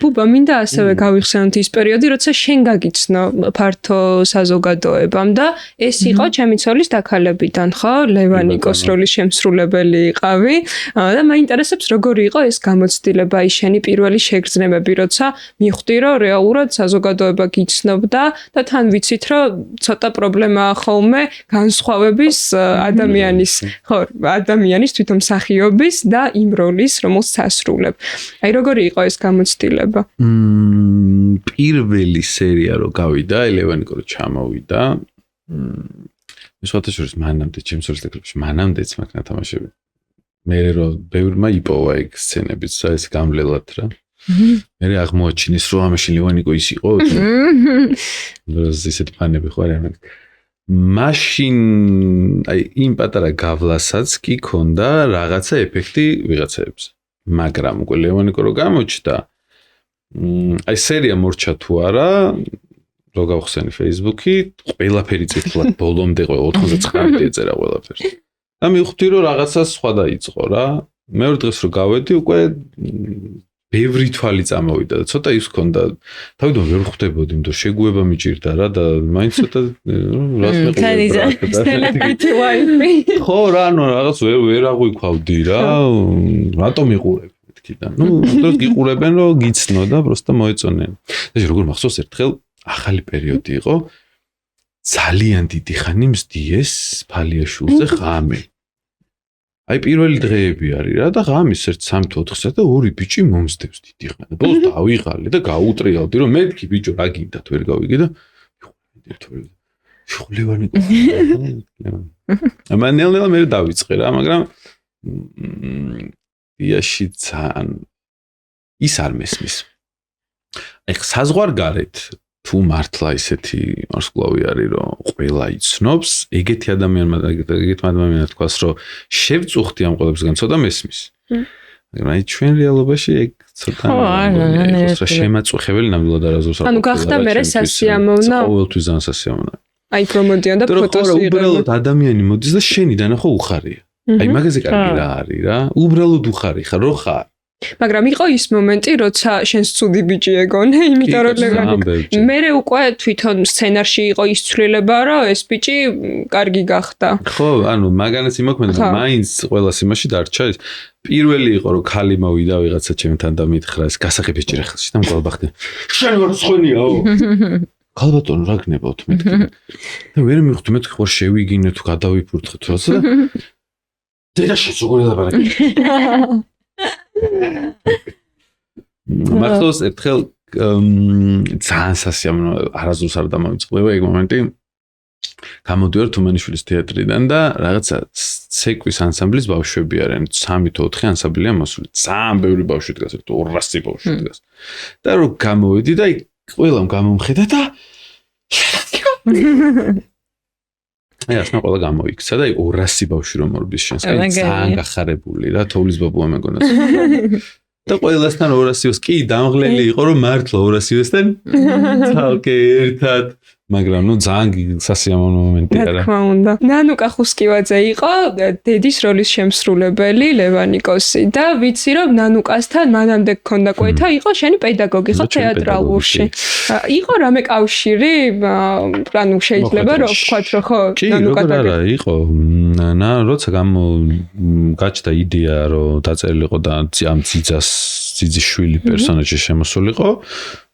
ბუბა მინდა ასევე გავიხსენოთ ის პერიოდი როცა შენ გაგიცნო ფართო საზოგადოებამ და ეს იყო ჩემი ცოლის დაქალებიდან ხო ლევანიკოს როლის შემსრულებელი იყავი და მაინტერესებს როგორი იყო ეს გამოცდილება ის შენი პირველი შეგრძნებები როცა მიხვდი რომ რეალურად საზოგადოება გიცნობდა და თან ვიცით რომ ცოტა პრობლემაა ხოლმე განსხვავების ადამიანის თვითონ მსახიობის და იმ როლის რომელსაც ასრულებ. აი როგორი იყო ეს გამოცდილება? პირველი სერია რო გავიდა, ლევანიკო რო ჩამოვიდა. მე სხვათა შორის მანამდე ჩემს როლს დაკლებებში მანამდეც მაგ ნათამაშები მე რომ ბევრმა იპოვა ეგ სცენებიც, ეს გამლელად რა. მე აღმოაჩინეს რომ ამაში ლევანიკო ის იყო. ისეთ ფანები ხო არა. მაშინ აი იმ პატარა გავლასაც კი ქონდა რაღაცა ეფექტი ვიღაცებს. მაგრამ უკვე ლევანიკო რო გამოჩნდა აი სერია მორჩა თუ არა რო გავხსენი Facebook-ი ყველაფერი წითლად ბოლომდე 99 ეწერა ყველაფერს. და მივხვდი რომ რაღაცა სხვა დაიწყო რა. მეორე დღეს რო გავედი უკვე ბევრი თვალი წამოვიდა და ცოტა ის ქონდა თავიდან ვერ ხვდებოდი იმიტომ რომ შეგუება მიჭირდა რა და მაინც ცოტა რას მეყურებდი ხო რა ნუ რაღაც ვერ აღვიქვავდი რა რატომ იყურებ მეთქიდან ნუ დროს გიყურებენ რომ გიცნო და პროსტა მოეწონენ და როგორ მახსოვს ერთხელ ახალი პერიოდი იყო ძალიან დიდი ხანი მსდიეს ფალიაშვილზე ღამე აი პირველი დღეები არის რა და ღამის 1-3-4 საათი და ორი ბიჭი მომსდევს დიდი ხანი. ბოლოს დავიღალე და გაუტრიალდი რომ მეთქი ბიჭო რა გინდათ ვერ გავიგე და შეხლევანი. ამანელნელა მე დავიწყე რა, მაგრამ იაში ძალიან ის არ მესმის. აი საზღვარგარეთ თუ მართლა ისეთი ვარსკვლავი არის რომ ყველა იცნობს, ეგეთი ადამიანმა თქვას რომ შევწუხდი ამ ყველაფერსგან ცოტა მესმის. მაგრამ აი ჩვენ რეალობაში ეგ ცოტა არა შემაწუხებელი ნამდვილად არასდროს არ. ანუ გახდა მე სასიამოვნა. ყოველთვის ძალიან სასიამოვნოა. აი პრომოდიან და ფოტოს იღებენ. უბრალოდ ადამიანი მოდის და შენი დანახო უხარია. აი მაგაზე კარგი რა არის რა. უბრალოდ უხარი ხარ რო ხარ. მაგრამ იყო ის მომენტი, როცა შენს ცუდი ბიჭი ეგონე, იმიტომ რომ მე უკვე თვითონ სცენარში იყო ის ცვლილება, რომ ეს ბიჭი კარგი გახდა. ხო, ანუ მაგანაც იმოქმედა, მაინც ყველას იმაში დარჩა ეს. პირველი იყო რომ ქალი მოვიდა ვიღაცა ჩემთან და მითხრა ეს გასაღები ჭირე ხელში და მგალბახტე. შენ ვარ სხვენიაო. ქალბატონო რა გნებავთ მეთქი. და ვერ მივხვდი მეთქი ხო შევიგინე თუ გადავიფურთხეთ როცა და დედა შეძოგორე ლაბარაკი. მახსოვს ერთხელ ძალიან სასიამოვნო არასდროს არ დამოვიწყდება ეგ მომენტი გამოდივარ თუმანიშვილის თეატრიდან და რაღაცა ცეკვის ანსამბლის ბავშვები არიან 3 თუ 4 ანსამბლია მოსული ძალიან ბევრი ბავშვი დგას 200 ბავშვი დგას და რო გამოვედი და ყველამ გამომხედა და აი ასნა ყველა გამოიქცა და 200 ბავშვი რომ მორბის შენს ძალიან გახარებული რა თოვლის ბაბუა მეგონა და ყველასთან 200-ს კი დამღლელი იყო რომ მართლა 200-სთან თალკე ერთად მაგრამ ნუ ძალიან სასიამოვნო მომენტი არა. რა თქმა უნდა. ნანუკა ხუსკივაძე იყო დედის როლის შემსრულებელი ლევანიკოსი და ვიცი რომ ნანუკასთან მანამდე გქონდა კვეთა იყო შენი პედაგოგი ხო თეატრალურში. იყო რამე კავშირი? ანუ შეიძლება რომ ვთქვათ რომ ხო ნანუკასთან არა იყო. როცა გაჩნდა იდეა რომ დაწერილიყო და ამ ძიძის შვილი პერსონაჟი შემოსულიყო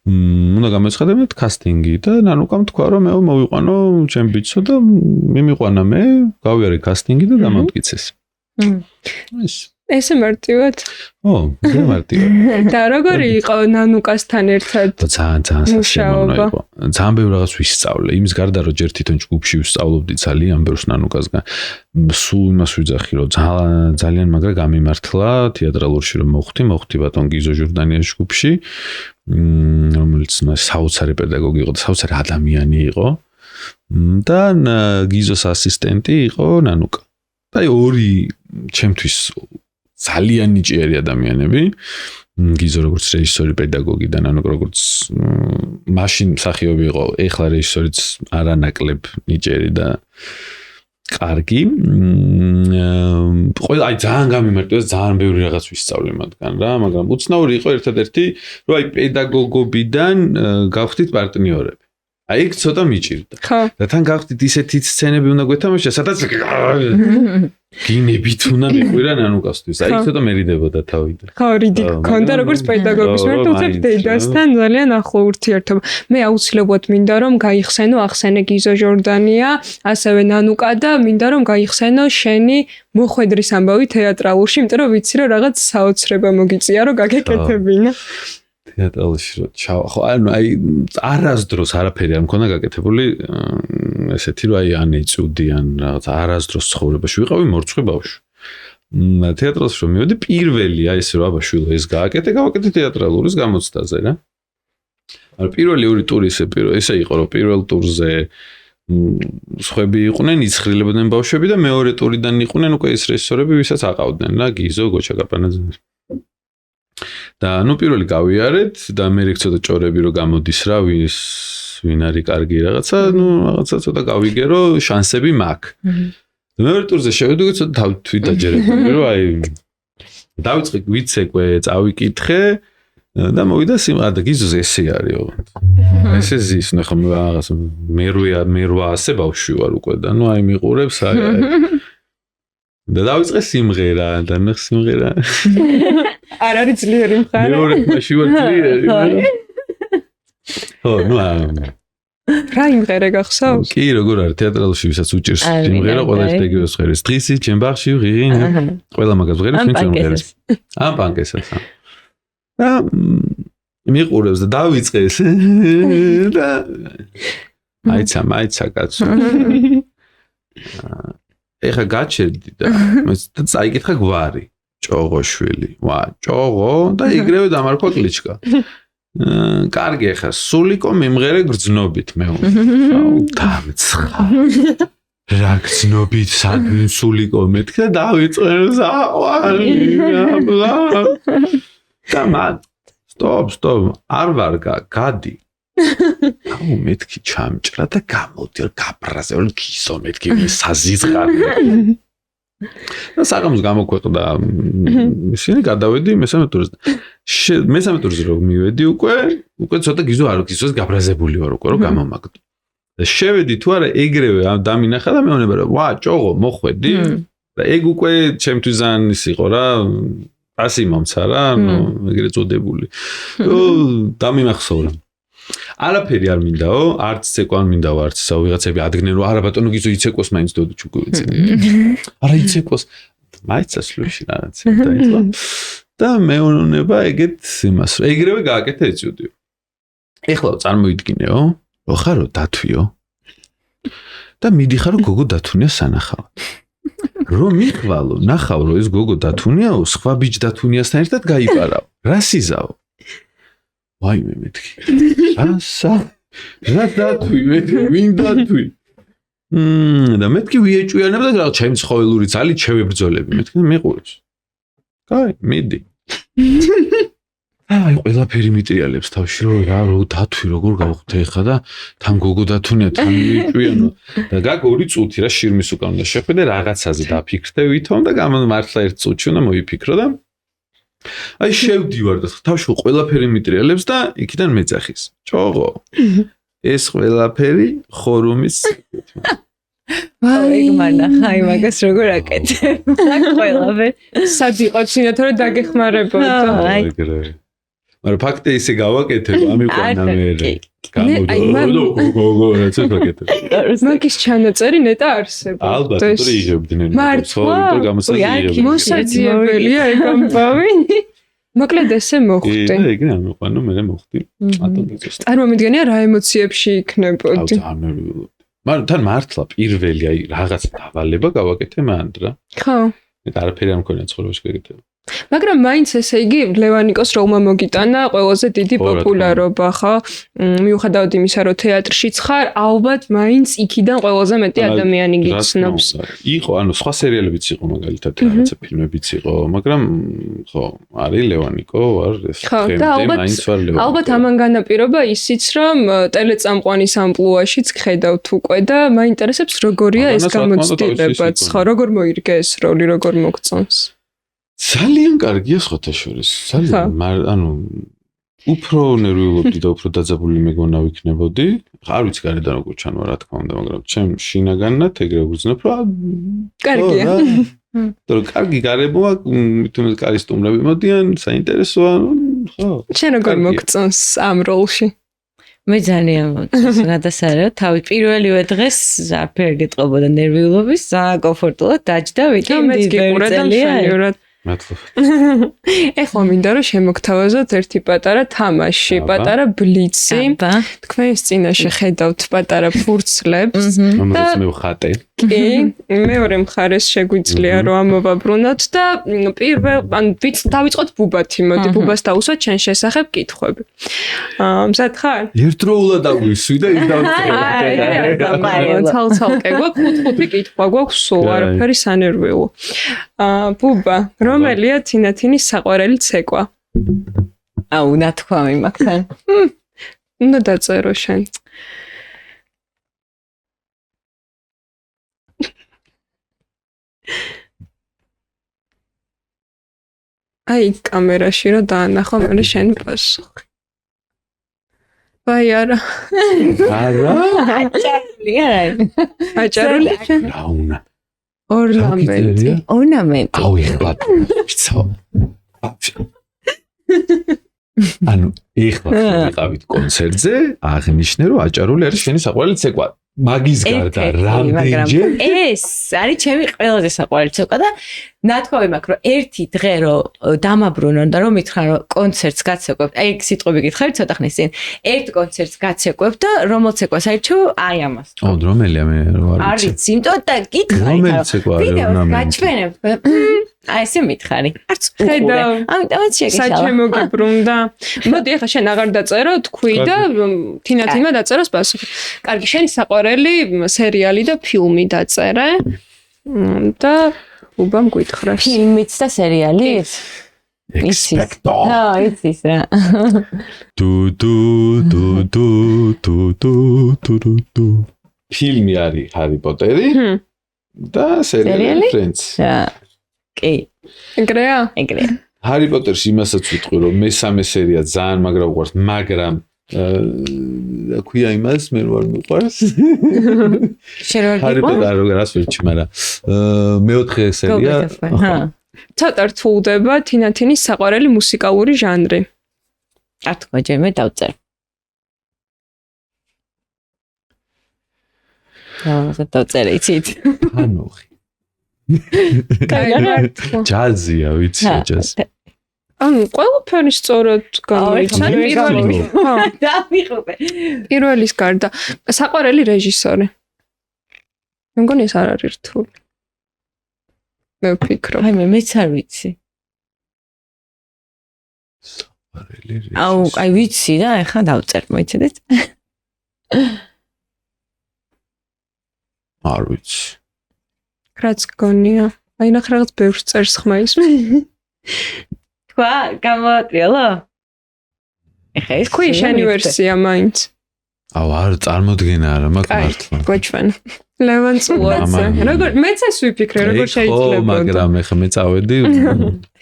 უნდა გამოეცხადოთ კასტინგი და ნანუკამ თქვა რომ მე მოვიყვანო ჩემ ბიჭსო და მიმიყვანა მე გავიარე კასტინგი და დამამტკიცეს. ესე მარტივად? ო, ძალიან მარტივად. და როგორი იყო ნანუკასთან ერთად? ძალიან სასიამოვნო იყო. ძალიან ბევრ რაღაც ვისწავლე. იმის გარდა რომ ჯერ თვითონ ჯგუფში ვისწავლობდი ძალიან ბევრს ნანუკასგან. სულ იმას ვიძახი რომ ძალიან მაგრა გამიმართლა თეატრალურში რომ მოხვდი ბატონ გიზო ჟურდანიას ჯგუფში. რომელიც საოცარი პედაგოგი იყო და საოცარი ადამიანი იყო და გიზოს ასისტენტი იყო ნანუკა. აი ორი ჩემთვის ძალიან ნიჭიერი ადამიანები. გიზო როგორც რეჟისორი, პედაგოგი და ნანუკა როგორც მაშინ მსახიობი იყო, ეხლა რეჟისორიც არანაკლებ ნიჭიერი და კარგი. ყველა აი ძალიან გამიმარტივეს, ძალიან ბევრი რაღაც ვისწავლე მათგან რა, მაგრამ უცნაური იყო ერთადერთი, რომ აი პედაგოგობიდან გავხდით პარტნიორები. აი ეგ ცოტა მიჭირდა. და თან გავხდით ისეთი სცენები უნდა გვეთამაშა, სადაც გინებით უნდა მიყვირა ნანუკასთვის. აი ცოტა მერიდებოდა თავიდან. ხო, რიდი გქონდა როგორც პედაგოგის მე თვითონ დედასთან ძალიან ახლო ურთიერთობა. მე აუცილებლად მინდა რომ გაიხსენო ახსენე გიზო ჟორდანია, ასევე ნანუკა და მინდა რომ გაიხსენო შენი მოხვედრის ამბავი თეატრალურში, იმიტომ რომ ვიცი რომ რაღაც საოცრება მოგიწია რომ გაგეკეთებინა. თეატრალში რო ხო ანუ აი არასდროს არაფერი არ მქონდა გაკეთებული ესეთი რომ აი ან ეწუდიან რაღაც არასდროს ცხოვრებაში ვიყავი მორცხვი ბავშვი თეატრალში რომ მივედი პირველი აი ეს რომ აბა შვილო ეს გააკეთე თეატრალურის გამოცდაზე რა. არა პირველი ორი ტური ესე იყო რომ პირველ ტურზე სხვები იყვნენ იცხრილებდნენ ბავშვები და მეორე ტურიდან იყვნენ უკვე ის რეჟისორები ვისაც აყავდნენ რა გიზო გოჩა კაპანაძე. და ნუ პირველი გავიარეთ და მე ცოტა ჭორები რომ გამოდის რა ვინ არის კარგი რაღაცა ნუ რაღაცა ცოტა გავიგე რომ შანსები მაქვს. მეორე ტურზე შევედი ცოტა თვით დაჯერებული რომ აი დავიწყე ვიცეკვე წავიკითხე და მოვიდა სიმღერა და გიზოს ესე არის ოღონდ. ესე ზის ნახა რაღაც მე რვა ასე ბავშვი ვარ უკვე და ნუ აი მიყურებს აი და დავიწყე სიმღერა და ნახ სიმღერა არ არის ძლიერი მხარე. მეორე მაშინ ვარ ძლიერი. ხო ნუ რა იმღერა გახსოვს? კი როგორ არის თეატრალში ვისაც უჭირს სიმღერა ყველა ერთგივეს ხერის დღისი ჩემბახში ღიღი ყველა მაგას ღერს ვინ სიმღერას ამ პანკესაც და მიყურებს და დავიწყე ეს და აიცა კაცო ეხა გაჩერდი და წაიკითხა გვარი ჭოღოშვილი ჭოღო და იგრევე დამარქვა კლიჩკა კარგი ეხა სულიკო მიმღერე გრძნობით მე დამცხა რა გრძნობით საგინ სულიკო მეთქა დავიწყე საყვარი და მან სტოპ არ ვარ გადი აუ მეთქი ჩამჭრა და გამოდი გაბრაზე ოლ კისო მეთქი საზიზღარი და საღამოს გამოქვეყდა ისინი გადავედი მესამე ტურზე რომ მივედი უკვე ცოტა გიზო არ გიზოს გაბრაზებული ვარ უკვე რომ გამომაგდო და შევედი თუ არა ეგრევე დამინახა და მეუბნება რომ ჭოღო მოხვედი და ეგ უკვე ჩემთვის ძალიან ის იყო რა ასი მომცა რა ეგრე წოდებული დამიმახსოვრა არაფერი არ მინდაო არც ცეკვა არ მინდაო არც ვიღაცები ადგენენ რომ არა ბატონო გიზო იცეკოს მაინც დოდო ჩუკვიცი არა იცეკოს მაიცას ლუში რაღაც და მეუბნება ეგეთ იმას რომ ეგრევე გააკეთე ეცუდიო ეხლა წარმოიდგინეო რო ხარო დათვიო და მიდიხარო გოგო დათუნია სანახავ რომ მიხვალო ნახავ რომ ეს გოგო დათუნიაო სხვა ბიჭ დათუნიასთან ერთად გაიპარავ რა სიზაო ვაიმე მეთქი რა დათვი ვინ დათვი და მეთქი ვიეჭვიანებ და რაღაც ჩემი ცხოველური ძალით შევებრძოლები მეთქი მეყურებს კაი მიდი აი ყველაფერი მიტრიალებს თავში რომ დათვი როგორ გავხდე ხა და თან გოგო დათუნია თან ვიეჭვიანო და გაგ 2 წუთი რა შირმის უკან და შეხვედე რაღაცაზე დაფიქრდე ვითომ და გამომართლა 1 წუთში უნდა მოიფიქრო და აი შევდივარ და თავში ყველაფერი მიტრიალებს და იქიდან მეძახის ჭოღო ეს ყველაფერი ხორუმის ვაი მანახა იმაგას როგორ აკეთებ ყველაფერი სად იყო სინათორე დაგეხმარებოდა აი მაგრამ ფაქტი ისე გავაკეთებ ამიყვანა მე გოგო რაცა ვაკეთებ მაგის ჩანაწერი ნეტა არსებობს ალბათ თორე იღებდნენ მართლა გამოსაძიებელია მოსაძიებელია ეგ ამბავი მოკლედ ესე მოხდი ეგ ამიყვანა მე მოხდი წარმომიდგენია რა ემოციებში იქნებოდი მაგრამ თან მართლა პირველი აი რაღაც დავალება გავაკეთე მან რა ხო მე არაფერი არ მქონია ცხოვრებაში გეკეთება მაგრამ მაინც ესე იგი ლევანიკოს როლმა მოგიტანა ყველაზე დიდი პოპულარობა ხო მიუხედავად იმისა რომ თეატრშიც ხარ ალბათ მაინც იქიდან ყველაზე მეტი ადამიანი გიცნობს იყო ანუ სხვა სერიალებიც იყო მაგალითად რაღაცა ფილმებიც იყო მაგრამ ხო არის ლევანიკო ვარ ეს დღემდე მაინც ვარ ლევანიკო ალბათ ამან განაპირობა ისიც რომ ტელეწამყვანის ამპლუაშიც ხედავთ უკვე და მაინტერესებს როგორია ეს გამოცდილებაც ხო როგორ მოირგე ეს როლი როგორ მოგწონს ძალიან კარგია სხვათაშორის ძალიან ანუ უფრო ნერვიულობდი და უფრო დაძაბული მეგონა ვიქნებოდი არ ვიცი გარედან როგორ ჩანვა რა თქმა უნდა მაგრამ ჩემ შინაგანად ეგრე ვგრძნობ რომ კარგია და კარგი გარემოა თუნდაც კარგი სტუმრები მოდიან საინტერესოა ხო შენ როგორ მოგწონს ამ როლში მე ძალიან მომწონს გადასარევ თავი პირველივე დღეს არაფერი გეტყობოდა ნერვიულობის საკომფორტულად დაჯდა ვიტი მე გიყურე ეხლა მინდა რომ შემოგთავაზოთ ერთი პატარა თამაში, პატარა ბლიცი. თქვენს წინაშე ხედავთ პატარა ფურცლებს. რომელსაც მე ვხატე. კი, მეორე მხარეს შეგვიძლია რომ ამოვაბრუნოთ და პირველ დავიწყოთ ბუბათი, მოდი ბუბას დავუსვათ ჩემ შესახებ კითხვები. მზად ხარ? ერთდროულად აგვისვი და ის დავწერე. ცალ-ცალკე გვაქვს 5 კითხვა გვაქვს სულ, არაფერი სანერვიულო. ბუბა, რომელია თინათინის საყვარელი ცეკვა? აუ, ნათქვამი მაგთან. უნდა დაწერო შენ. აი კამერაში რა დაანახო მე შენ პასუხი. ვაი არა. არა? აჭარული არა. აჭარული შენ? რა უნდა? ორნამენტი. ორნამენტი. აუ ეხლა ვიცო. ანუ ეხლა ვიყავით კონცერტზე, აღნიშნე რომ აჭარული არის შენი საყვარელი ცეკვა. მაგის გარდა რამდენჯერ ეს არის ჩემი ყველაზე საყვარელი ცეკვა და ნათქვამი მაქვს რომ ერთი დღე რომ დამაბრუნონ და რომ მითხრან რომ კონცერტს გაცეკვებთ, აი სიტყვები გითხარით ცოტა ხნის წინ, ერთ კონცერტს გაცეკვებთ და რომელ ცეკვას აირჩევ, აი ამას. ო, რომელია მე რა ვიცი. არის, იმიტომ და გითხარი. რომელი ცეკვა არის ორნამენტი? გაჩვენებ. აი ესე მითხარი. არც ხედავ. ამიტომაც შეგეშალა. საჩემო გიბრუნდა. მოდი ახლა შენ აღარ დაწერო, თქვი და თინათინმა დაწეროს პასუხი. კარგი, შენი საყვარელი სერიალი და ფილმი დაწერე. და უბამ გითხრა. ფილმიც და სერიალიც? ექსპექტო. იცის რა. დუ. ფილმი არის ჰარი პოტერი და სერიალი ფრენდს. კი. ეგრეა? ეგრეა. ჰარი პოტერს იმასაც ვიტყვი რომ მესამე სერია ძალიან მაგრა უყვარს, მაგრამ აქვია იმას მე ვარ მიყვარს. შენ რა ჰარი პოტერი რას ვერჩი, მაგრამ მეოთხე სერია ცოტა რთულდება თინათინის საყვარელი მუსიკალური ჟანრი. არ თქვა ჯერმე დავწერ. დავწერე იცით? ფანოხი. ჯაზია, ვიცი ჯაზი. ანუ ყველაფერი სწორად გამოიცა პირველი. დავიღობე. პირველის გარდა საყვარელი რეჟისორი. მე მგონი ეს არ არის რთული. მე ვფიქრობ. აი მეც არ ვიცი. საყვარელი რეჟისორი. აუ, აი ვიცი და ეხლა დავწერ, მოიცადეთ? არ ვიცი. რაც გონია. აი ნახე რაღაც ბევრს წერს ხმაის. თქვა, გამოვატრიალო? ეხლა ეს თქვი შენი ვერსია მაინც. აუ არ წარმოდგენა არა მაქვს მართლა. გვაჩვენ. ლევან წულაძე. როგორ მეც ეს ვიფიქრე, როგორ შეიძლება. ხო, მაგრამ ეხლა მე წავედი.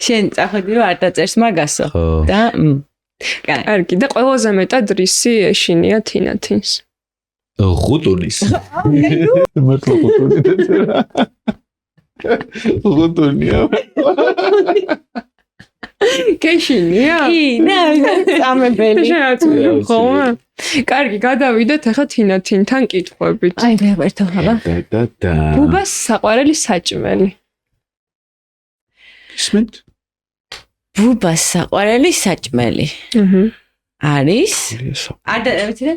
შენ წახვედი რომ არ დაწერს მაგასო. და კარგი, და ყველაზე მეტად რისი ეშინია თინათინს? ხუტუნის. მართლა ხუტუნი დაწერა. ხუტუნია. კეშინია? კი, სამებელი. შეაწყვეტ ხოლმე. კარგი, გადავიდეთ ახლა თინათინთან კითხვებით. აი მე ვერთო ხაბა. და. ბუბას საყვარელი საჭმელი. ისმენთ? ბუბას საყვარელი საჭმელი. არის? არ და ვიცი რა?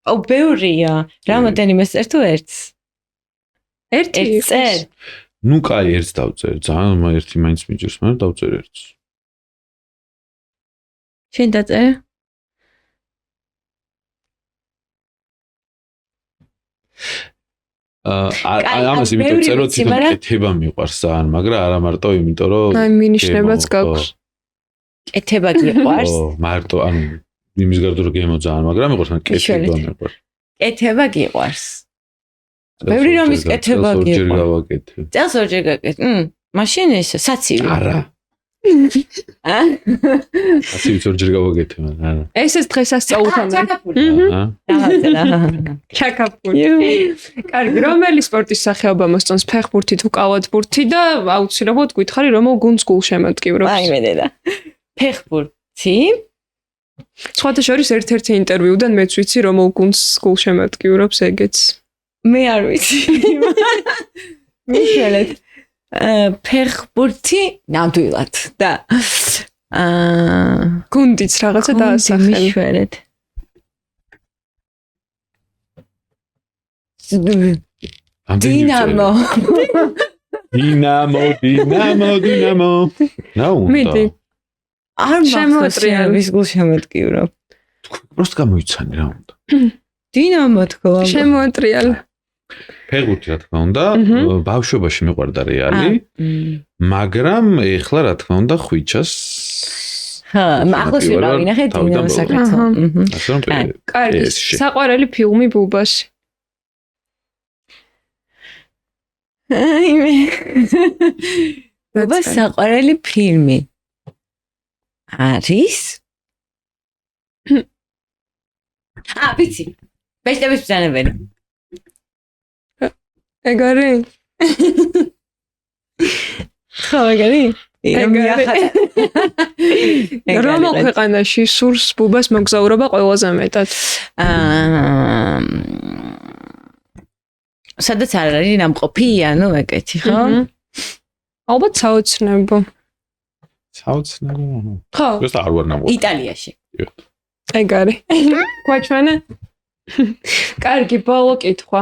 ო, ბევრია. რამოდენიმე წერ თუ ერთს? ერთი წერ. ნუ კაი ერთს დავწერ. ძალიან ერთი მაინც მიჭირს, მაგრამ დავწერ ერთს. შენ დაწერე? ამას იმიტომ წეროთ, თვითონ კეთება მიყვარს ძალიან, მაგრამ არა მარტო იმიტომ, რომ აი მინიშნებაც გაქვს. კეთება გიყვარს? მარტო, ანუ იმის გარდა რომ გემო ძალიან, მაგრამ მიყვარს, მაგრამ კეთება მიყვარს. კეთება გიყვარს. ბევრი რომის კეთება გიყვარს. წელს ორჯერ გაკეთე. მაშინ ეს საცივი. არა. საცივი ორჯერ გავაკეთე, მაგრამ არა. ეს დღესასწაულთან. ჩაკაპული. ჩაკაპული. კარგი, რომელი სპორტის სახეობა მოსწონს, ფეხბურთი თუ კალათბურთი და აუცილებლად გითხარი რომელ გუნდს გულშემატკივრობს? აი მე დედა. ფეხბურთი? სხვათა შორის ერთ-ერთი ინტერვიუდან მეც ვიცი რომელ გუნდს გულშემატკივრობს ეგეც. მე არ ვიცი. მიშველეთ. ფეხბურთი ნამდვილად და გუნდიც რაღაცა დაასახელი. მიშველეთ. დინამო. დინამო. მიდი. არ შემოატრიალე. მახსოვს გულშემატკივრო. просто გამოიცანი რა უნდა. დინამო თქო. შემოატრიალე. ფეხბურთი რა თქმა უნდა, ბავშვობაში მიყვარდა რეალი, მ. მაგრამ ეხლა რა თქმა უნდა ხვიჩას ხა, ახლოს ვიყავ ვინახე დინამო საქართველოს. მჰმ. ასე რომ კარგი. ეს-ში. საყვარელი ფილმი ბუბაში. აი მე. ბაბა საყვარელი ფილმი. არის? ვიცი. ბეჭდების ბრძანებელი. ეგ არის? ხო, ეგარი? რომელ ქვეყანაში სურს ბუბას მოგზაურობა ყველაზე მეტად? სადაც არ არის ნამყოფი, ანუ ეკეთი, ხო? ალბათ საოცნებო. საოცნებო. ხო, просто არ ვარ ნამყოფი. იტალიაში. ეგ არის. გვაჩვენა? კარგი, ბოლო კითხვა.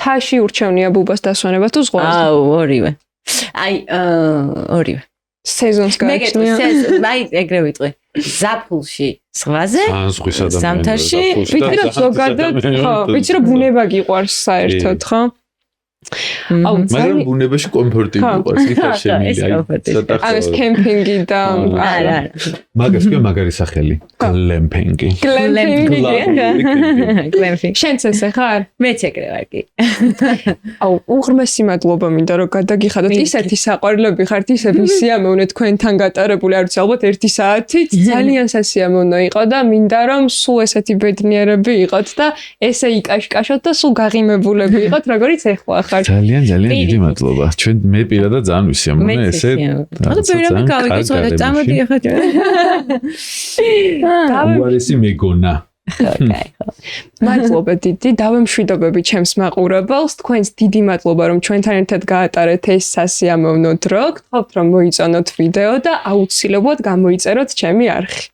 თაში ურჩევნია ბუბას დასვენება თუ ზღვაზე? აუ, ორივე. აი, ორივე. სეზონს გააჩნია. აი, ეგრე ვიტყვი. ზაფხულში ზღვაზე, ზღვისა და ზამთარში, ვიცი რომ ზოგადად, ხო, ვიცი რომ ბუნება გიყვარს საერთოდ, ხო? აუ, მაგრამ ბუნებაში კომფორტი მიყვარს, იქ არ შემიძლია. აი, ეს კემპინგი და არა. მაგას კი მაგარი სახელი. გლემპინგი. გლემპინგი. შენც ესე ხარ? მეც ეგრე ვარ კი. აუ, უღრმესი მადლობა მინდა რომ გადაგიხადოთ. ისეთი საყვარლები ხართ, ისე ვისიამოვნე თქვენთან გატარებული, არ ვიცი, ალბათ 1 საათით ძალიან სასიამოვნო იყო და მინდა რომ სულ ესეთი ბედნიერები იყოთ და ესე იკაშკაშოთ და სულ გაღიმებულები იყოთ, როგორიც ეხლა ხარ. ძალიან დიდი მადლობა. ჩვენ მე პირადად ძალიან ვისიამოვნე ესე. ანუ პირამი გავიგე, რა წამოდი ახლა. უარესი მეგონა. ოკეი, ხო. მადლობა დიდი, დავემშვიდობები ჩემს მაყურებელს. თქვენს დიდი მადლობა რომ ჩვენთან ერთად გაატარეთ ეს სასიამოვნო დრო. გთხოვთ რომ მოიწონოთ ვიდეო და აუცილებლად გამოიწეროთ ჩემი არხი.